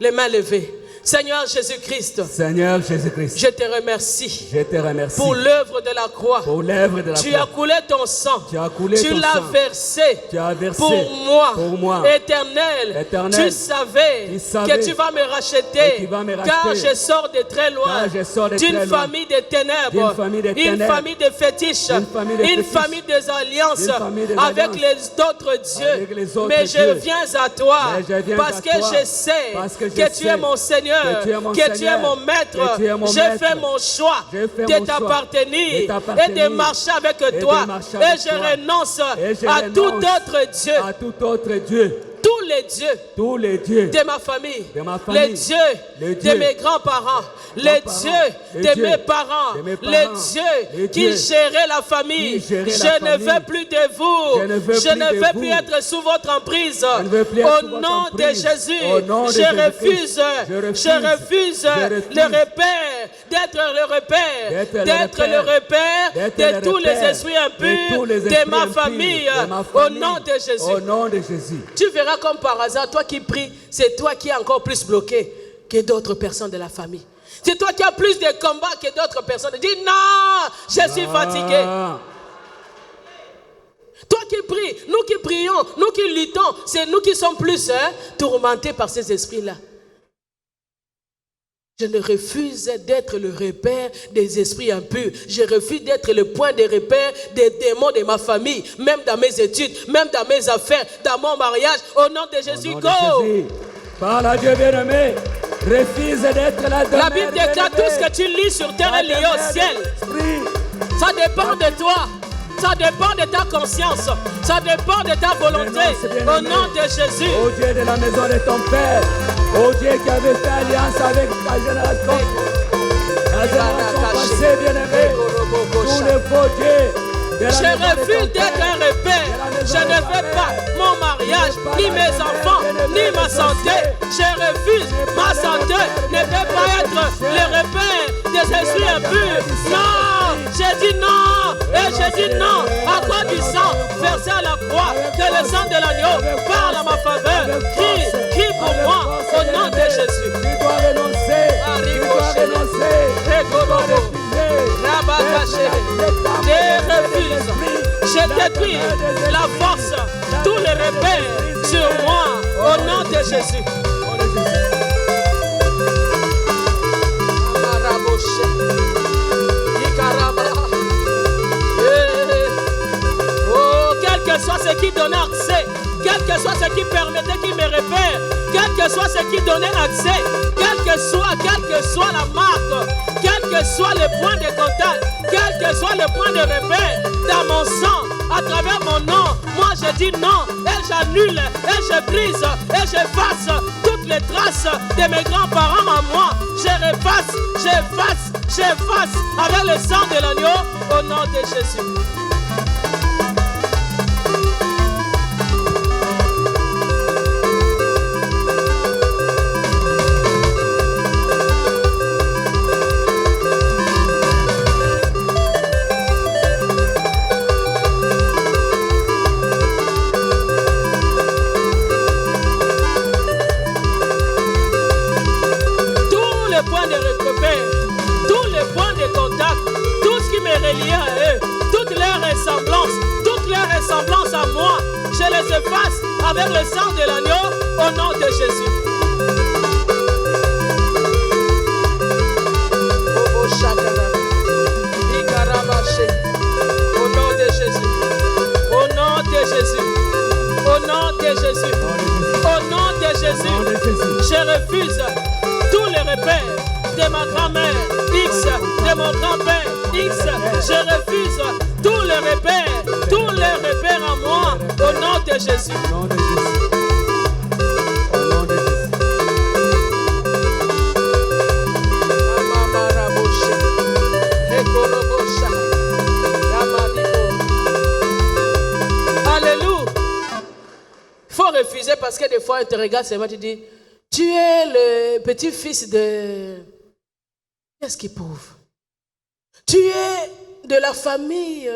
Les mains levées. Seigneur Jésus-Christ. Seigneur Jésus-Christ. Je te remercie. Je te remercie. Pour l'œuvre de la croix. Pour l'œuvre de la croix. Tu as coulé ton sang. Tu as coulé ton sang. Tu l'as versé. Tu as versé. Pour moi. Pour moi. Éternel. Tu savais que tu vas me racheter. Car je sors de très loin. D'une famille de ténèbres. Une famille de fétiches. Une famille des alliances. Avec les autres dieux. Mais je viens à toi. Parce que je sais que tu es mon Seigneur. Que tu es mon maître, je fais mon choix de t'appartenir et de marcher avec toi. Et je renonce à tout autre Dieu. Tous les dieux de ma famille, les dieux de mes grands-parents, les dieux de mes parents, les dieux qui géraient la famille. Je ne veux plus de vous. Je ne veux plus être sous votre emprise. Au nom de Jésus, je refuse le repère, d'être le repère de tous les esprits impurs de ma famille. Au nom de Jésus. Tu verras comme par hasard, toi qui pries, c'est toi qui es encore plus bloqué que d'autres personnes de la famille. C'est toi qui as plus de combats que d'autres personnes. Dis non, je suis fatigué. Toi qui pries, nous qui prions, nous qui luttons, c'est nous qui sommes plus tourmentés par ces esprits-là. Je ne refuse d'être le repère des esprits impurs. Je refuse d'être le point de repère des démons de ma famille, même dans mes études, même dans mes affaires, dans mon mariage. Au nom de Jésus, go! Par la Dieu bien-aimé, refuse d'être la demeure. La Bible déclare tout ce que tu lis sur terre est lié au ciel. Ça dépend de toi. Ça dépend de ta conscience. Ça dépend de ta volonté. Au nom de Jésus. Ô Dieu de la maison de ton Père. Ô Dieu qui avait fait alliance avec ta génération. La génération passée, bien-aimé. Tous les faux dieux. Je refuse d'être un repère. Je ne veux pas mon mariage, ni mes enfants, ni ma santé. Je refuse. Ma santé ne peut pas être le repère des esprits impurs. Non, j'ai dit non. Et j'ai dit non. À cause du sang versé à la croix, que le sang de l'agneau parle à ma faveur. Crie pour moi au nom de Jésus. Tu dois renoncer. Tu dois renoncer. Je refuse. Je détruis la force, tous les repères sur moi au nom de Jésus. Oh, quel que soit ce qui donnait accès, quel que soit ce qui permettait qu'il me repère, quel que soit ce qui donnait accès, quelle que soit la marque, quel que soit le point de contact, quel que soit le point de repère dans mon sang, à travers mon nom, moi je dis non, et j'annule, et je brise, et j'efface toutes les traces de mes grands-parents en moi. J'efface avec le sang de l'agneau au nom de Jésus. de repères, tous les points de contact, tout ce qui me relie à eux, toutes leurs ressemblances à moi, je les efface avec le sang de l'agneau au nom de Jésus. Au nom de Jésus, au nom de Jésus, au nom de Jésus, au nom de Jésus, je refuse tous les repères de ma grand-mère X, de mon grand-père X, je refuse tous les repères à moi, au nom de Jésus. Alléluia. Il faut refuser parce que des fois, on te regarde seulement, tu dis, tu es le petit-fils de... Qu'est-ce qui pauvre? Tu es de la famille...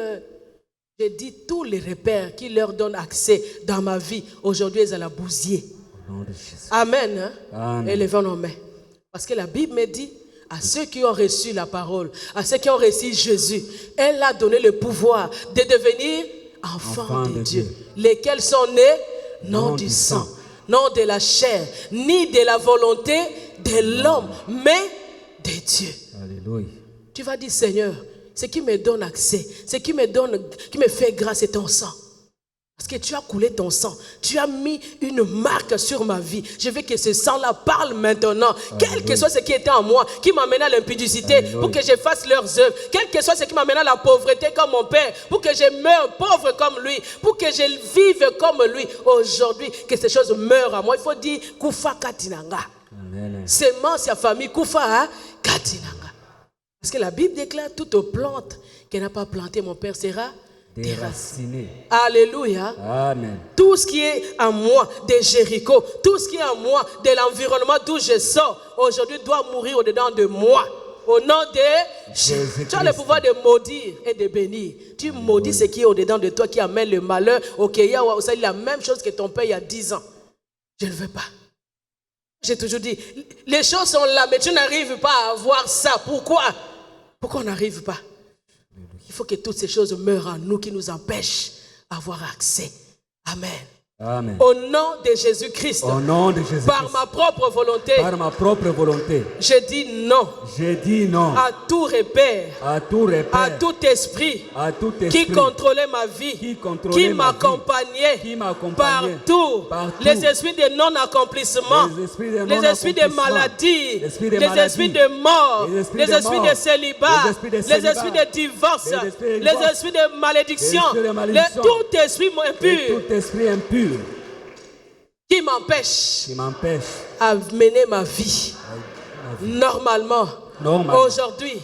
J'ai dit tous les repères qui leur donnent accès dans ma vie. Aujourd'hui, ils sont à la bousiller. Amen. Hein? Amen. Élevons nos mains. Parce que la Bible me dit, à ceux qui ont reçu la parole, à ceux qui ont reçu Jésus, elle a donné le pouvoir de devenir enfants de Dieu. Lesquels sont nés, non du sang, non de la chair, ni de la volonté de l'homme, mais de Dieu. Alléluia. Tu vas dire, Seigneur, ce qui me donne accès, ce qui me fait grâce, c'est ton sang. Parce que tu as coulé ton sang. Tu as mis une marque sur ma vie. Je veux que ce sang-là parle maintenant. Quel que soit ce qui était en moi, qui m'amène à l'impudicité, pour que je fasse leurs œuvres. Quel que soit ce qui m'amène à la pauvreté comme mon père, pour que je meure pauvre comme lui, pour que je vive comme lui. Aujourd'hui, que ces choses meurent à moi. Il faut dire, Koufa Katinanga. Semence sa famille, Koufa Katinanga. Parce que la Bible déclare, toute plante qu'elle n'a pas plantée, mon père sera déraciné. Alléluia. Amen. Tout ce qui est en moi de Jéricho, tout ce qui est en moi de l'environnement d'où je sors, aujourd'hui doit mourir au-dedans de moi. Au nom de Jésus. Tu as le pouvoir de maudire et de bénir. Tu maudis ce qui est au-dedans de toi, qui amène le malheur. Ok, il y a la même chose que ton père il y a 10 ans. Je ne veux pas. J'ai toujours dit, les choses sont là, mais tu n'arrives pas à avoir ça. Pourquoi? Pourquoi on n'arrive pas? Il faut que toutes ces choses meurent en nous qui nous empêchent d'avoir accès. Amen. Amen. Au nom de Jésus-Christ, au nom de Jésus-Christ, par ma propre volonté, je dis non. Je dis non à tout repère, à tout esprit, qui contrôlait ma vie, qui m'accompagnait partout. Les esprits de non-accomplissement, les esprits de maladie, les esprits de mort, les esprits de célibat, les esprits de divorce, les esprits de malédiction, tout esprit impur. Qui m'empêche à mener ma vie normalement. Aujourd'hui,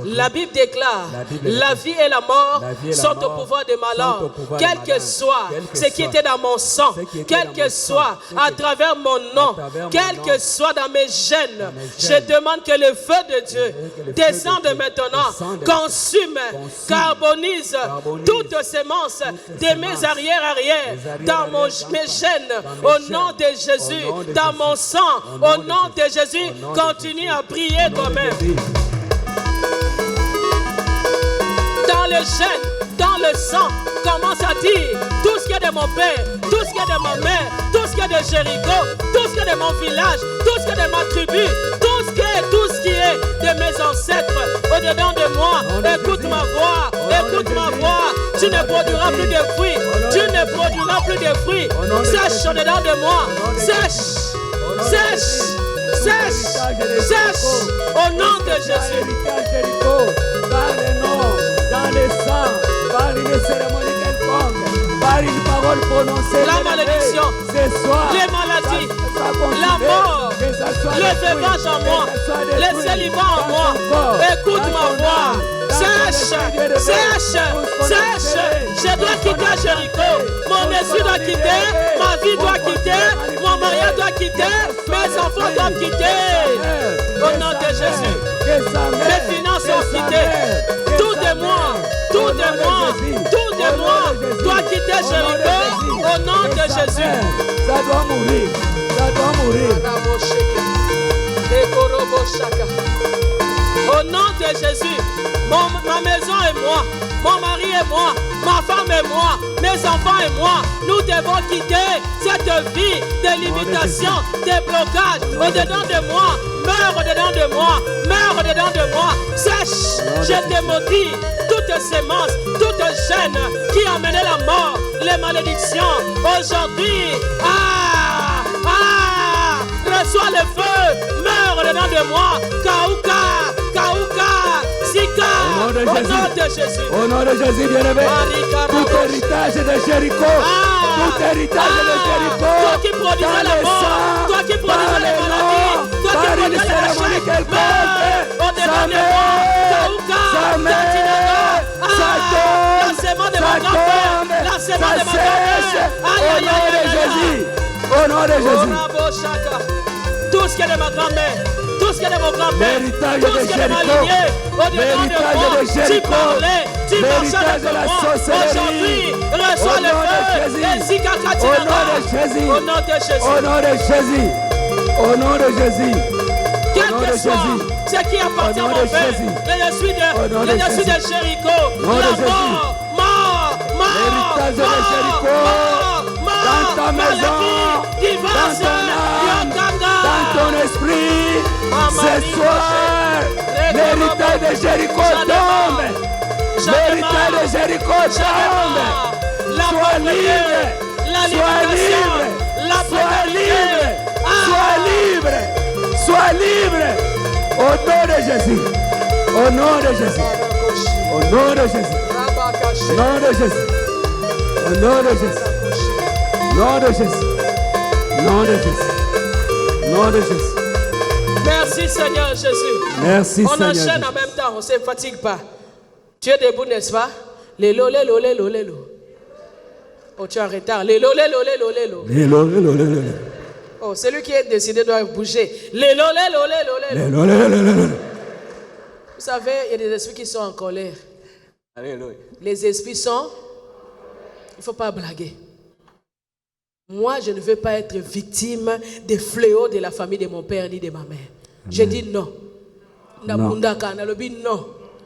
la Bible déclare, la vie et la mort sont au pouvoir de ma langue. Quel que soit ce qui était dans mon sang, quel que soit à travers mon nom, quel que soit dans mes gènes, je demande que le feu de Dieu descende maintenant, consume, carbonise toute sémence de mes arrière-arrières dans mes gènes, au nom de Jésus, dans mon sang, au nom de Jésus. Continue à prier quand même. Dans le gène, dans le sang, commence à dire tout ce qui est de mon père, tout ce qui est de ma mère, tout ce qui est de Jéricho, tout ce qui est de mon village, tout ce qui est de ma tribu, tout ce qui est de mes ancêtres au-dedans de moi. Écoute ma voix, écoute ma voix. Tu ne produiras plus de fruits, tu ne produiras plus de fruits. Sèche au-dedans de moi, sèche, sèche. Sèche, sèche, au nom de Jésus. Par le nom, dans le sang, par une cérémonie quelconque, par une parole prononcée. La malédiction, les maladies, la mort, le veuvage en moi, les célibats en moi. Écoute ma voix. Sèche, sèche, sèche. Je dois quitter Jéricho. Mon esprit doit quitter, ma vie doit quitter, mon mariage doit quitter, mes enfants doivent quitter. Au nom de Jésus. Mes finances doivent quitter. Tout de moi doit quitter Jéricho. Au nom de Jésus. Ça doit mourir. Ça doit mourir. Au nom de Jésus, ma maison et moi, mon mari et moi, ma femme et moi, mes enfants et moi, nous devons quitter cette vie de limitation, de blocage. Au-dedans de moi, meurs au-dedans de moi, meurs au-dedans de moi. Sèche, je te maudis, toute sémence, toute chaîne qui a mené la mort, les malédictions. Aujourd'hui, reçois le feu, meurs au-dedans de moi. Kauka, Kauka, Sika, au nom de Jésus. Au nom de Jésus, bien-aimé. Tout héritage de Jéricho. Tout héritage de Jéricho. Toi qui produisais la mort, toi qui produisais les maladies, toi qui produisais la chaîne, au-dedans de moi. Kauka, Tatinaga, la sémence de mon grand-père, la sémence de mon grand-père. Au nom de Jésus. Au nom de Jésus. Tout ce qui est de ma grand-mère, tout ce qui est de mon grand-père, tout ce qui est de ma lignée, au-dedans de moi, tu parlais, tu marchais avec moi. Aujourd'hui, reçois le feu, ainsi qu'à Katinaka. Au nom de Jésus. Au nom de Jésus. Au nom de Jésus. Quel que soit ce qui appartient à mon père, je suis de Jéricho, la mort, l'héritage de Jéricho, dans ta maison, dans ton âme, dans ton esprit, ce soir, l'héritage de Jéricho tombe. L'héritage de Jéricho tombe. Sois libre, sois libre, sois libre, sois libre, sois libre. Au nom de Jésus, au nom de Jésus, au nom de Jésus, au nom de Jésus, au nom de Jésus, nom de Jésus, nom de Jésus, nom de Jésus. Merci Seigneur Jésus. Merci on Seigneur. On enchaîne en même temps, on ne se fatigue pas. Tu es debout, n'est-ce pas? Lélo, lélo, lélo, lélo. Oh, tu es en retard. Lélo, lélo, lélo, lélo. Lélo, lélo, lélo. Oh, celui qui est décidé doit bouger. Lélo, lélo, lélo, lélo. Lélo, lélo, lélo. Vous savez, il y a des esprits qui sont en colère. Alléluia. Les esprits sont... Il ne faut pas blaguer. Moi, je ne veux pas être victime des fléaux de la famille de mon père ni de ma mère. Je dis non. Non.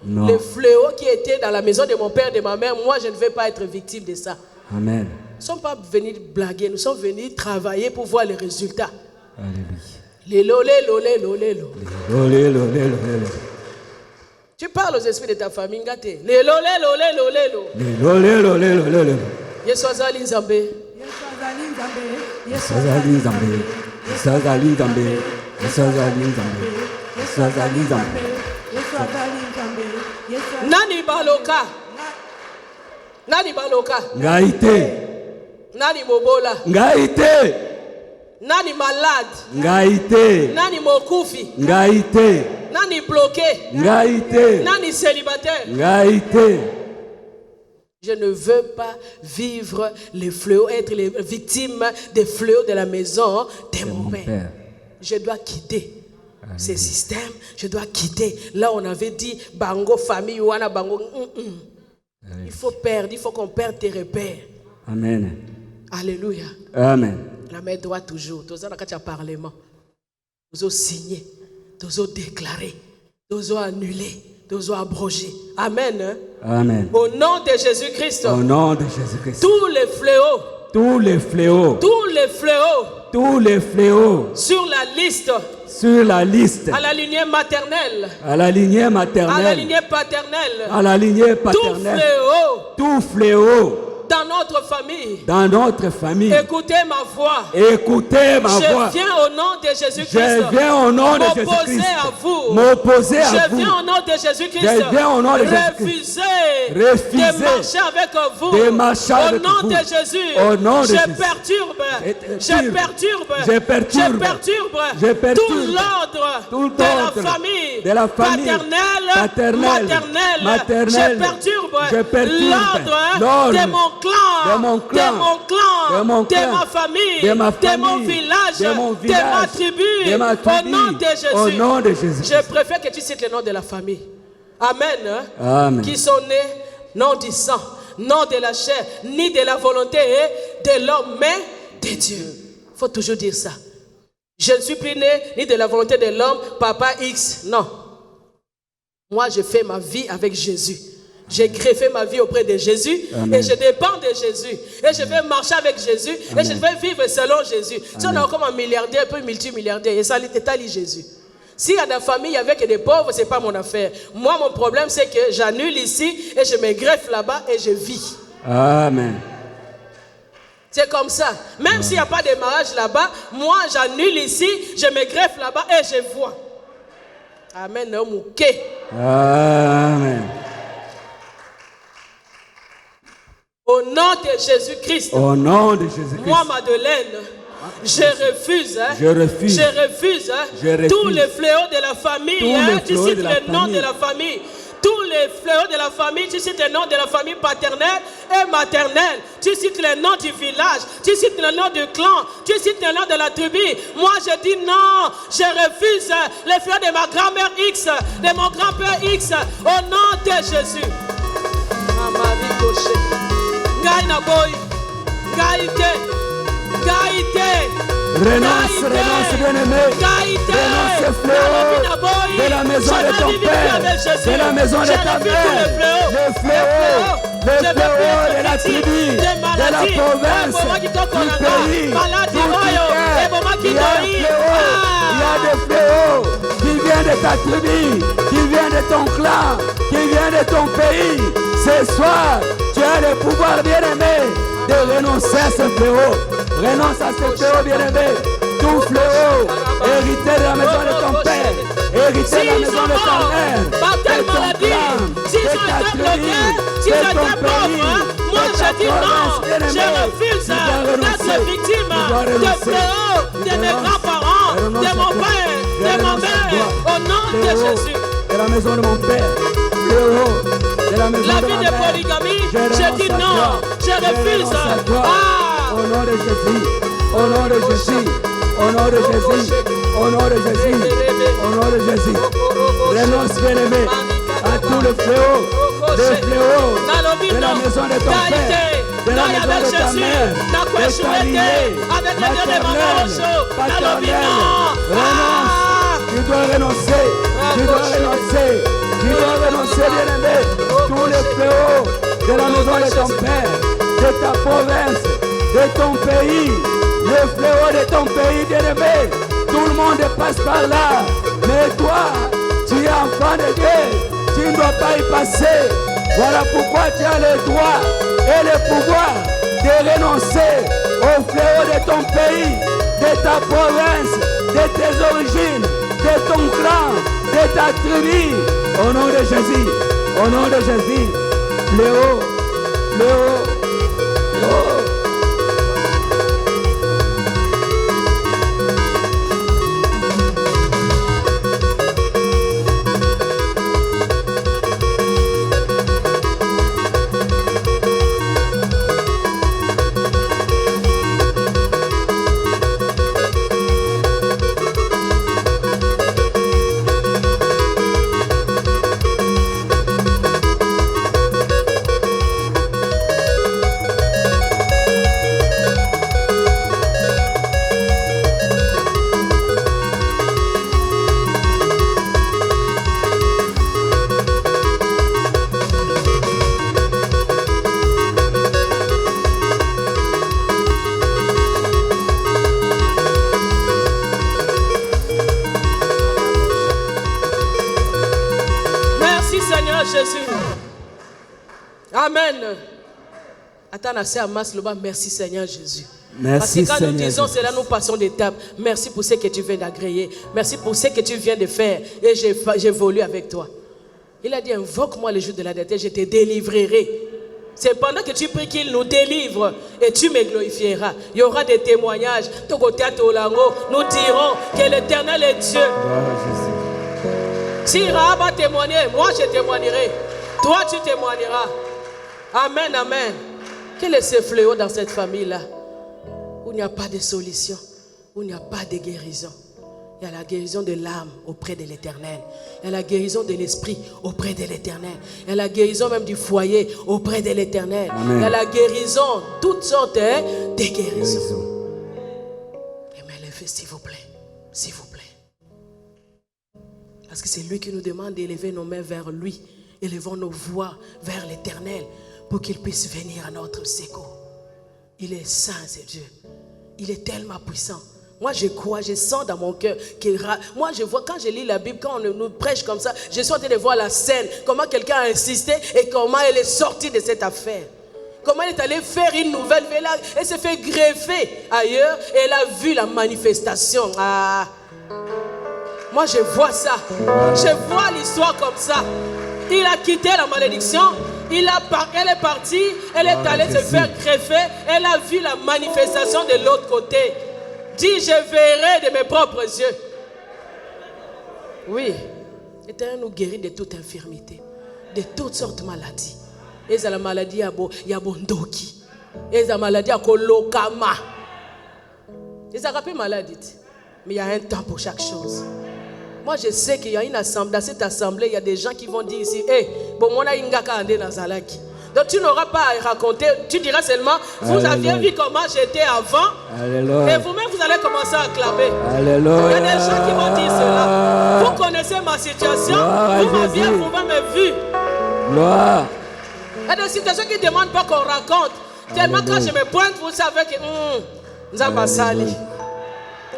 Non. Les fléaux qui étaient dans la maison de mon père et de ma mère, moi, je ne veux pas être victime de ça. Amen. Nous ne sommes pas venus blaguer, nous sommes venus travailler pour voir les résultats. Alléluia. Lélo. Tu parles aux esprits de ta famille, Ngate. Lélo. Yeswazali Nzambe. Nani baloka. Ngaite. Nani mobola. Ngaite. Nani malade. Ngaite. Nani mokufi. Ngaite. Nani bloqué. Ngaite. Nani célibataire. Ngaite. Je ne veux pas vivre les fléaux, être les victimes des fléaux de la maison de mon père. Je dois quitter ces systèmes. Je dois quitter. Là, on avait dit bango famille wana bango. Il faut perdre. Il faut qu'on perde tes repères. Amen. Alléluia. Amen. La main droit toujours. Tous les parlement. Tous signer. Tous déclarer. Tous annuler. Tous abroger. Amen. Amen. Au nom de Jésus-Christ. Au nom de Jésus-Christ. Tous les fléaux. Tous les fléaux. Tous les fléaux. Tous les fléaux. Sur la liste. Sur la liste. À la lignée maternelle. À la lignée maternelle. À la lignée paternelle. À la lignée paternelle. Tout fléau. Tout fléau. Dans notre famille. Dans notre famille. Écoutez ma voix. Écoutez ma voix. Je viens au nom de Jésus-Christ. Je viens au nom de Jésus-Christ. À vous. M'opposer à vous. Je viens au nom de Jésus-Christ. Je viens au nom de Jésus-Christ. Refuser de marcher avec vous. De marcher avec vous. Au nom de Jésus. Au nom de Jésus. Je perturbe tout l'ordre de la famille paternelle, maternelle. Je perturbe l'ordre de mon clan, de ma famille, de mon village, de ma tribu, au nom de Jésus. Je préfère que tu cites le nom de la famille. Amen. Amen. Qui sont nés non du sang, non de la chair, ni de la volonté de l'homme, mais de Dieu. Il faut toujours dire ça. Je ne suis plus né ni de la volonté de l'homme, papa X, non. Moi, je fais ma vie avec Jésus. J'ai greffé ma vie auprès de Jésus. Amen. Et je dépends de Jésus. Et je vais marcher avec Jésus. Amen. Et je vais vivre selon Jésus. Si on Amen. est comme un milliardaire, un peu multimilliardaire, et ça t'étalit Jésus. S'il y a de la famille, il y avait que des pauvres, ce n'est pas mon affaire. Moi, mon problème, c'est que j'annule ici et je me greffe là-bas et je vis. Amen. C'est comme ça. Même s'il n'y a pas de mariage là-bas, moi, j'annule ici, je me greffe là-bas et je vois. Amen. Amen. Au nom de Jésus-Christ. Au nom de Jésus-Christ. Moi, Madeleine, je refuse, Je refuse. je refuse, Je refuse. tous les fléaux de la famille. Tous les Tu fléaux cites de la le nom famille. de la famille. Tous les fléaux de la famille, tu cites le nom de la famille paternelle et maternelle. Tu cites le nom du village, tu cites le nom du clan, tu cites le nom de la tribu. Moi, je dis non, je refuse les fléaux de ma grand-mère X, de mon grand-père X, au nom de Jésus. Marie Gaucher. Gaïna boy, Gaïté, Gaïté. Renonce, renonce, bien-aimé. Renonce ce fléau de la maison de ton père, de la maison de ta mère. Le fléau de la tribu, de la province, du pays, il y a des fléaux qui viennent de ta tribu, qui viennent de ton clan, qui viennent de ton pays. Ce soir, tu as le pouvoir, bien-aimé, de renoncer à ce fléau. Renonce à ce fléau, bien-aimé. Tout fléau, hérité de la maison de ton père, hérité de la maison de ta mère, de ton clan, si de ta tribu, si de j'étais ton pauvre, pays, moi de ta je dis non, province, bien-aimé. je refuse Tu dois d'être renoncer. victime Tu dois de renoncer. fléaux de mes grands-parents, de mon père, de ma mère, au nom de Jésus. De la maison de mon père, fléau de la maison La de vie ma de mère. polygamie, Je je renonce dis à non, toi. je refuse. renonce à toi. Ah. Au nom de Jésus, au nom de Jésus, au nom de Jésus, au nom de Jésus, au nom de Jésus. Renonce, bien-aimé, à tout le fléau, de la maison de ton père, de la maison de ta mère, de ta lignée, maternelle, paternelle. Renonce, tu dois renoncer, tu dois renoncer, tu dois renoncer, bien-aimé, tous les fléaux de la maison de ton père, de ta province, de ton pays, le fléau de ton pays, bien-aimé. Tout le monde passe par là, mais toi, tu es enfant de Dieu, tu ne dois pas y passer. Voilà pourquoi tu as le droit et le pouvoir de renoncer au fléau de ton pays, de ta province, de tes origines, de ton clan, de ta tribu. Au nom de Jésus, au nom de Jésus, fléau, fléau, fléau. Jésus. Amen. Attends, merci Seigneur Jésus. Merci, parce que quand nous Seigneur disons Jésus. cela, nous passons d'étape. Merci pour ce que tu viens d'agréer. Merci pour ce que tu viens de faire. Et j'évolue avec toi. Il a dit, invoque-moi le jour de la détresse, je te délivrerai. C'est pendant que tu pries qu'il nous délivre et tu me glorifieras. Il y aura des témoignages. Nous dirons que l'Éternel est Dieu. Si Rahab a témoigné, moi je témoignerai. Toi tu témoigneras. Amen, amen. Quel est ce fléau dans cette famille-là? Où il n'y a pas de solution, où il n'y a pas de guérison. Il y a la guérison de l'âme auprès de l'Éternel. Il y a la guérison de l'esprit auprès de l'Éternel. Il y a la guérison même du foyer auprès de l'Éternel. Il y a la guérison, toutes sortes de guérisons. Et me levez, s'il vous plaît. S'il vous plaît. Parce que c'est lui qui nous demande d'élever nos mains vers lui. Élevons nos voix vers l'Éternel pour qu'il puisse venir à notre secours. Il est saint, c'est Dieu. Il est tellement puissant. Moi, je crois, je sens dans mon cœur. Moi, je vois, quand je lis la Bible, quand on nous prêche comme ça, je suis en train de voir la scène. Comment quelqu'un a insisté et comment elle est sortie de cette affaire. Comment elle est allée faire une nouvelle vie. Elle s'est fait greffer ailleurs et elle a vu la manifestation. Ah. Moi, je vois ça. Je vois l'histoire comme ça. Il a quitté la malédiction. Elle est partie. Elle est allée se faire greffer. Elle a vu la manifestation de l'autre côté. Dis, je verrai de mes propres yeux. Oui. L'Éternel nous guérit de toute infirmité, de toutes sortes de maladies. Et la maladie il y a bondoki. Et la maladie à kolokama. Et ça rappelle maladie. Mais il y a un temps pour chaque chose. Moi, je sais qu'il y a une assemblée. Dans cette assemblée, il y a des gens qui vont dire ici, bon, moi, donc tu n'auras pas à raconter. Tu diras seulement, vous aviez vu comment j'étais avant. Alléluia. Et vous-même, vous allez commencer à acclamer. Alléluia. Il y a des gens qui vont dire cela. Vous connaissez ma situation. Vous m'aviez vous-même vu. Gloire. Il y a des situations qui ne demandent pas qu'on raconte. Tellement quand je me pointe, vous savez que nous avons sali.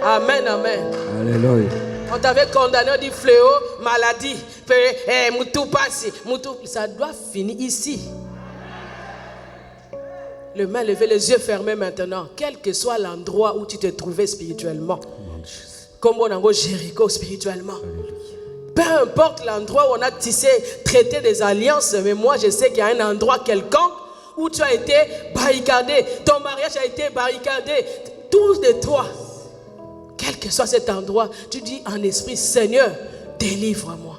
Amen, amen. Alléluia. On t'avait condamné, on dit fléau, maladie, moutou passe, moutou. Ça doit finir ici. Les mains levées, les yeux fermés maintenant. Quel que soit l'endroit où tu te trouvais spirituellement. Comme on a Jéricho spirituellement. Peu importe l'endroit où on a tissé, traité des alliances, mais moi je sais qu'il y a un endroit quelconque où tu as été barricadé. Ton mariage a été barricadé. Tous de toi. Quel que soit cet endroit, tu dis en esprit, Seigneur, délivre-moi.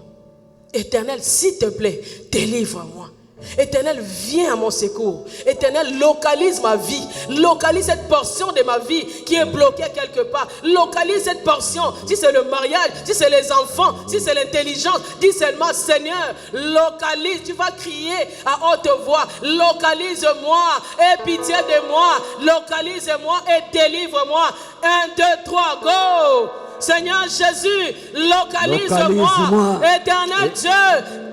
Éternel, s'il te plaît, délivre-moi. Éternel, viens à mon secours. Éternel, localise ma vie. Localise cette portion de ma vie qui est bloquée quelque part. Localise cette portion. Si c'est le mariage, si c'est les enfants, si c'est l'intelligence, dis seulement, Seigneur, localise. Tu vas crier à haute voix. Localise-moi. Aie pitié de moi. Localise-moi et délivre-moi. 1, 2, 3, go! Seigneur Jésus, localise-moi. Éternel Dieu,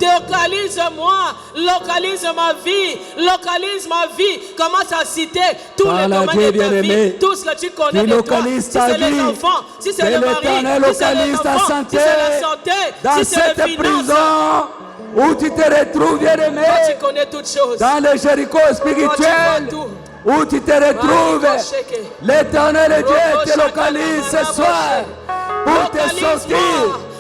localise-moi. Localise ma vie. Localise ma vie. Commence à citer tous les domaines de ta vie. Tout ce que tu connais de toi. Si c'est les enfants, si c'est le mari, si c'est les enfants, si c'est la santé, si c'est les finances. Où tu te retrouves, bien-aimé. Tu connais toutes choses. Dans le Jéricho spirituel. Où tu te retrouves, l'Éternel Dieu te localise ce soir pour te sortir,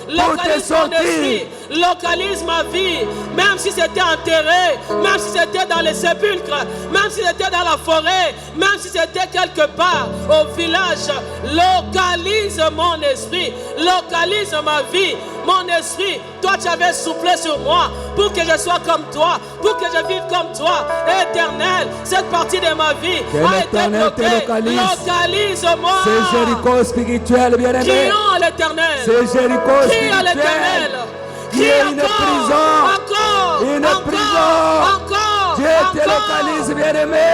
pour te sortir. Localise ma vie, même si c'était enterré, même si c'était dans les sépulcres, même si c'était dans la forêt, même si c'était quelque part au village. Localise mon esprit, localise ma vie, mon esprit. Toi, tu avais soufflé sur moi pour que je sois comme toi, pour que je vive comme toi. Éternel, cette partie de ma vie a été bloquée. Localise-moi. C'est Jéricho spirituel, bien-aimé. Crions à l'Éternel. C'est Jéricho spirituel. À l'Éternel. Qui est une prison. Une prison. Dieu te localise, bien-aimé.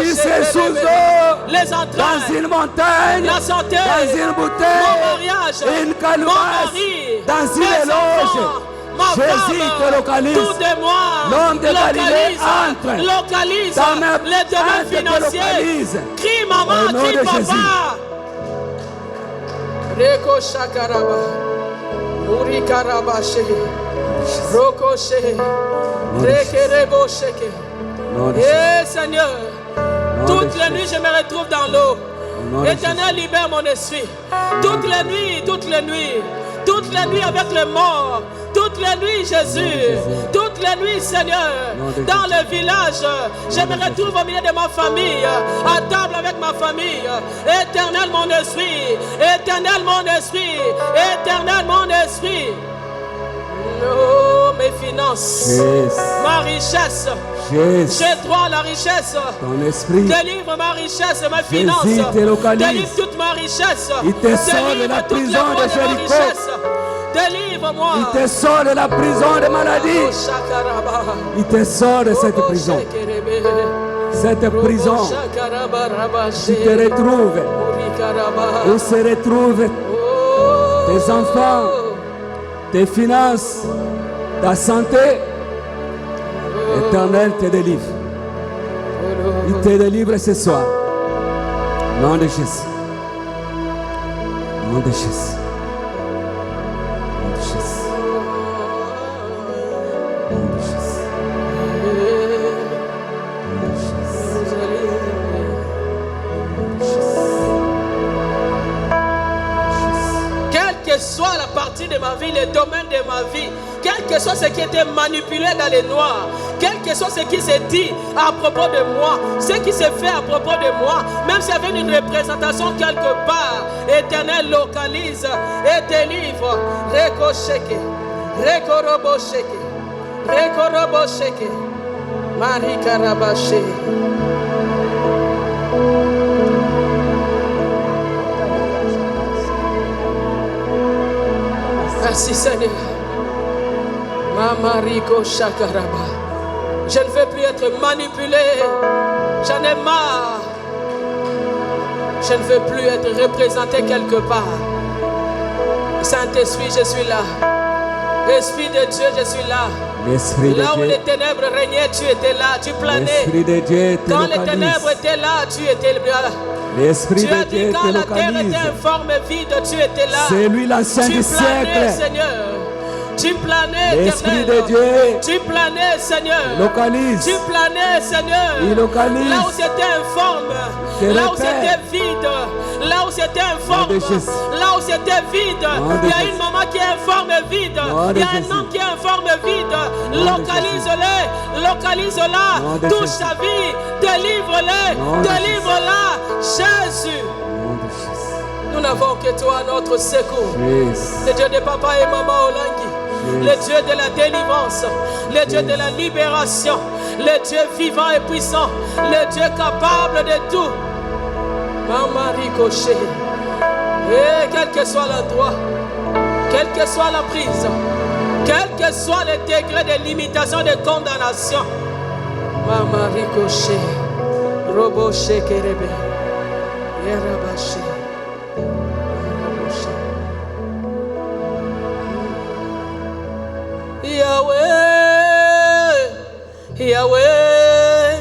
Si c'est sous eau, les entrailles, dans une montagne, la santé, dans une bouteille, mon mariage, une calebasse, dans une éloge, Jésus te localise. Tout de moi. L'homme de Galilée entre. Localise les domaines financiers. Crie maman, crie papa. Reko Shakaraba. Uri Karabashe. Rokoshe. Rekerebo Sheke. Eh Seigneur, toutes les nuits je me retrouve dans l'eau. Éternel, libère mon esprit. Toutes les nuits, toutes les nuits. Toutes les nuits avec les morts. Toutes les nuits, Jésus. Toutes les nuits, Seigneur. Dans le village, je me retrouve au milieu de ma famille. À table avec ma famille. Éternel, mon esprit. Éternel, mon esprit. Éternel, mon esprit. Oh, mes finances. Ma richesse. J'ai droit à la richesse. Ton esprit. Délivre ma richesse, mes finances. Délivre toute ma richesse. Il te sort de la prison de Jéricho. Délivre-moi. Il te sort de la prison de maladie. Il te sort de cette prison. Cette prison. Tu te retrouves. Où se retrouvent tes enfants, tes finances, ta santé, l'Éternel te délivre. Il te délivre ce soir. Au nom de Jésus. Au nom de Jésus. Au nom de Jésus. Au nom de Jésus. Au nom de Jésus. Quelle que soit la partie de ma vie, le domaine de ma vie, quel que soit ce qui était manipulé dans les noirs, quel que soit ce qui s'est dit à propos de moi, ce qui s'est fait à propos de moi, même s'il y avait une représentation quelque part, Éternel localise et délivre. Rekosheke, Rekorobosheke, Rekorobosheke, Marikarabashe. Merci Seigneur. Mamariko Shakaraba. Je ne veux plus être manipulé. J'en ai marre. Je ne veux plus être représenté quelque part. Saint-Esprit, je suis là. Esprit de Dieu, je suis là. Là où les ténèbres régnaient, tu étais là, tu planais. Quand les ténèbres étaient là, tu étais là. L'Esprit Tu as de Dieu dit te quand la terre localise. était informe et vide, tu étais là. C'est lui l'ancien Tu du planais, siècle. Seigneur. Tu planais, L'Esprit Éternel. de Dieu Tu planais, Seigneur. localise. Tu planais, Seigneur. Il localise. Là où c'était informe, Je là où répète. c'était vide, là où c'était informe, Nom de Jésus. là où c'était vide. Nom de Il y a Jésus. une maman qui est informe et vide. Nom de Il y a Jésus. un homme qui est informe et vide. Nom de Localise-les, localise-la. Nom de Touche Jésus. sa vie, délivre-les, Nom de délivre-la. Jésus, Au nom de Jésus. nous n'avons que toi, notre secours. Jésus. Le Dieu de papa et maman Olangi, le Dieu de la délivrance, le Dieu de la libération, le Dieu vivant et puissant, le Dieu capable de tout. Maman Ricochet, et quel que soit l'endroit, quelle que soit la prise, quel que soit le degré de limitation, de condamnation, Maman Ricochet, Roboché Kerebe, Yerabaché. Yahweh, Yahweh,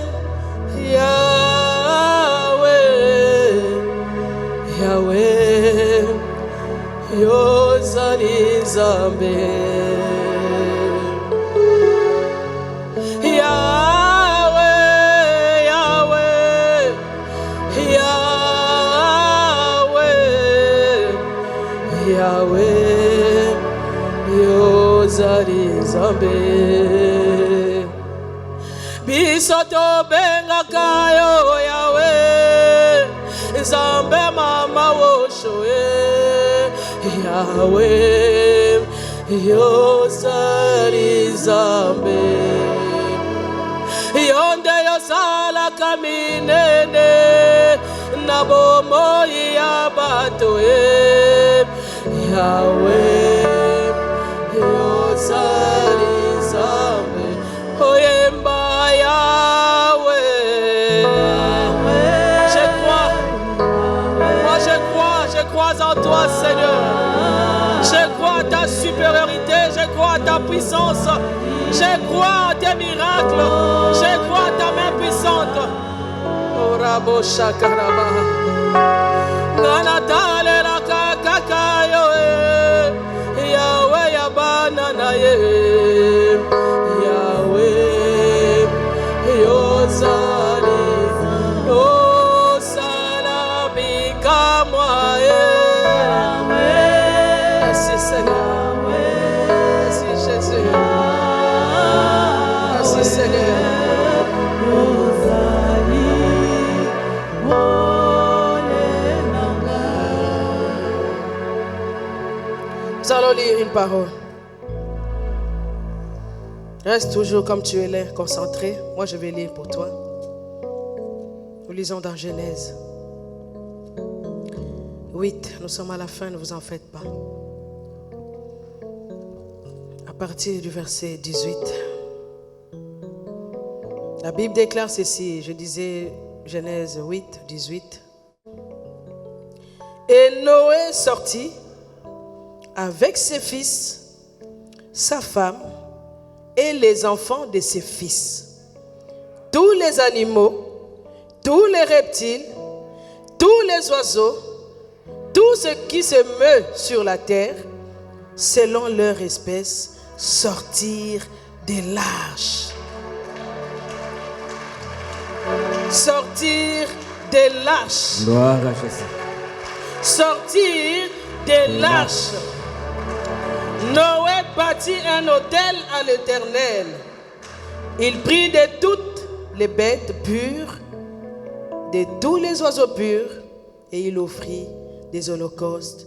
Yahweh, Yahweh, Yozali Zambe. Yahweh, Yahweh, Yahweh, Yahweh, Yozali Zambe. Bisoto bengaka yo Yahweh, Zambe mama woshoe. Yahweh, Yozali Zambe. Yonde yosala kaminene na bomoi ya bato Yahweh, Yozali Zambe. Oyemba Yahweh. Je crois. Moi je crois en toi Seigneur. Je crois à ta supériorité, je crois à ta puissance. Je crois à tes miracles. Je crois à ta main puissante. Orabo shakaraba. Nanatale la kakakayo. Yahweh yabana na ye. Yahweh Yozali. Osalabi kamwa. Merci Seigneur. Merci Jésus. Merci Seigneur. Nous allons lire une parole. Reste toujours comme tu es là, concentré. Moi, je vais lire pour toi. Nous lisons dans Genèse 8. Nous sommes à la fin, ne vous en faites pas. À partir du verset 18. La Bible déclare ceci. Je disais Genèse 8, 18. Et Noé sortit avec ses fils sa femme et les enfants de ses fils, tous les animaux, tous les reptiles, tous les oiseaux, tout ce qui se meut sur la terre, selon leur espèce, sortirent de l'arche. Sortir de l'arche. Gloire à Jésus. Sortir de l'arche. Noé bâtit un autel à l'Éternel. Il prit de toutes les bêtes pures, de tous les oiseaux purs, et il offrit des holocaustes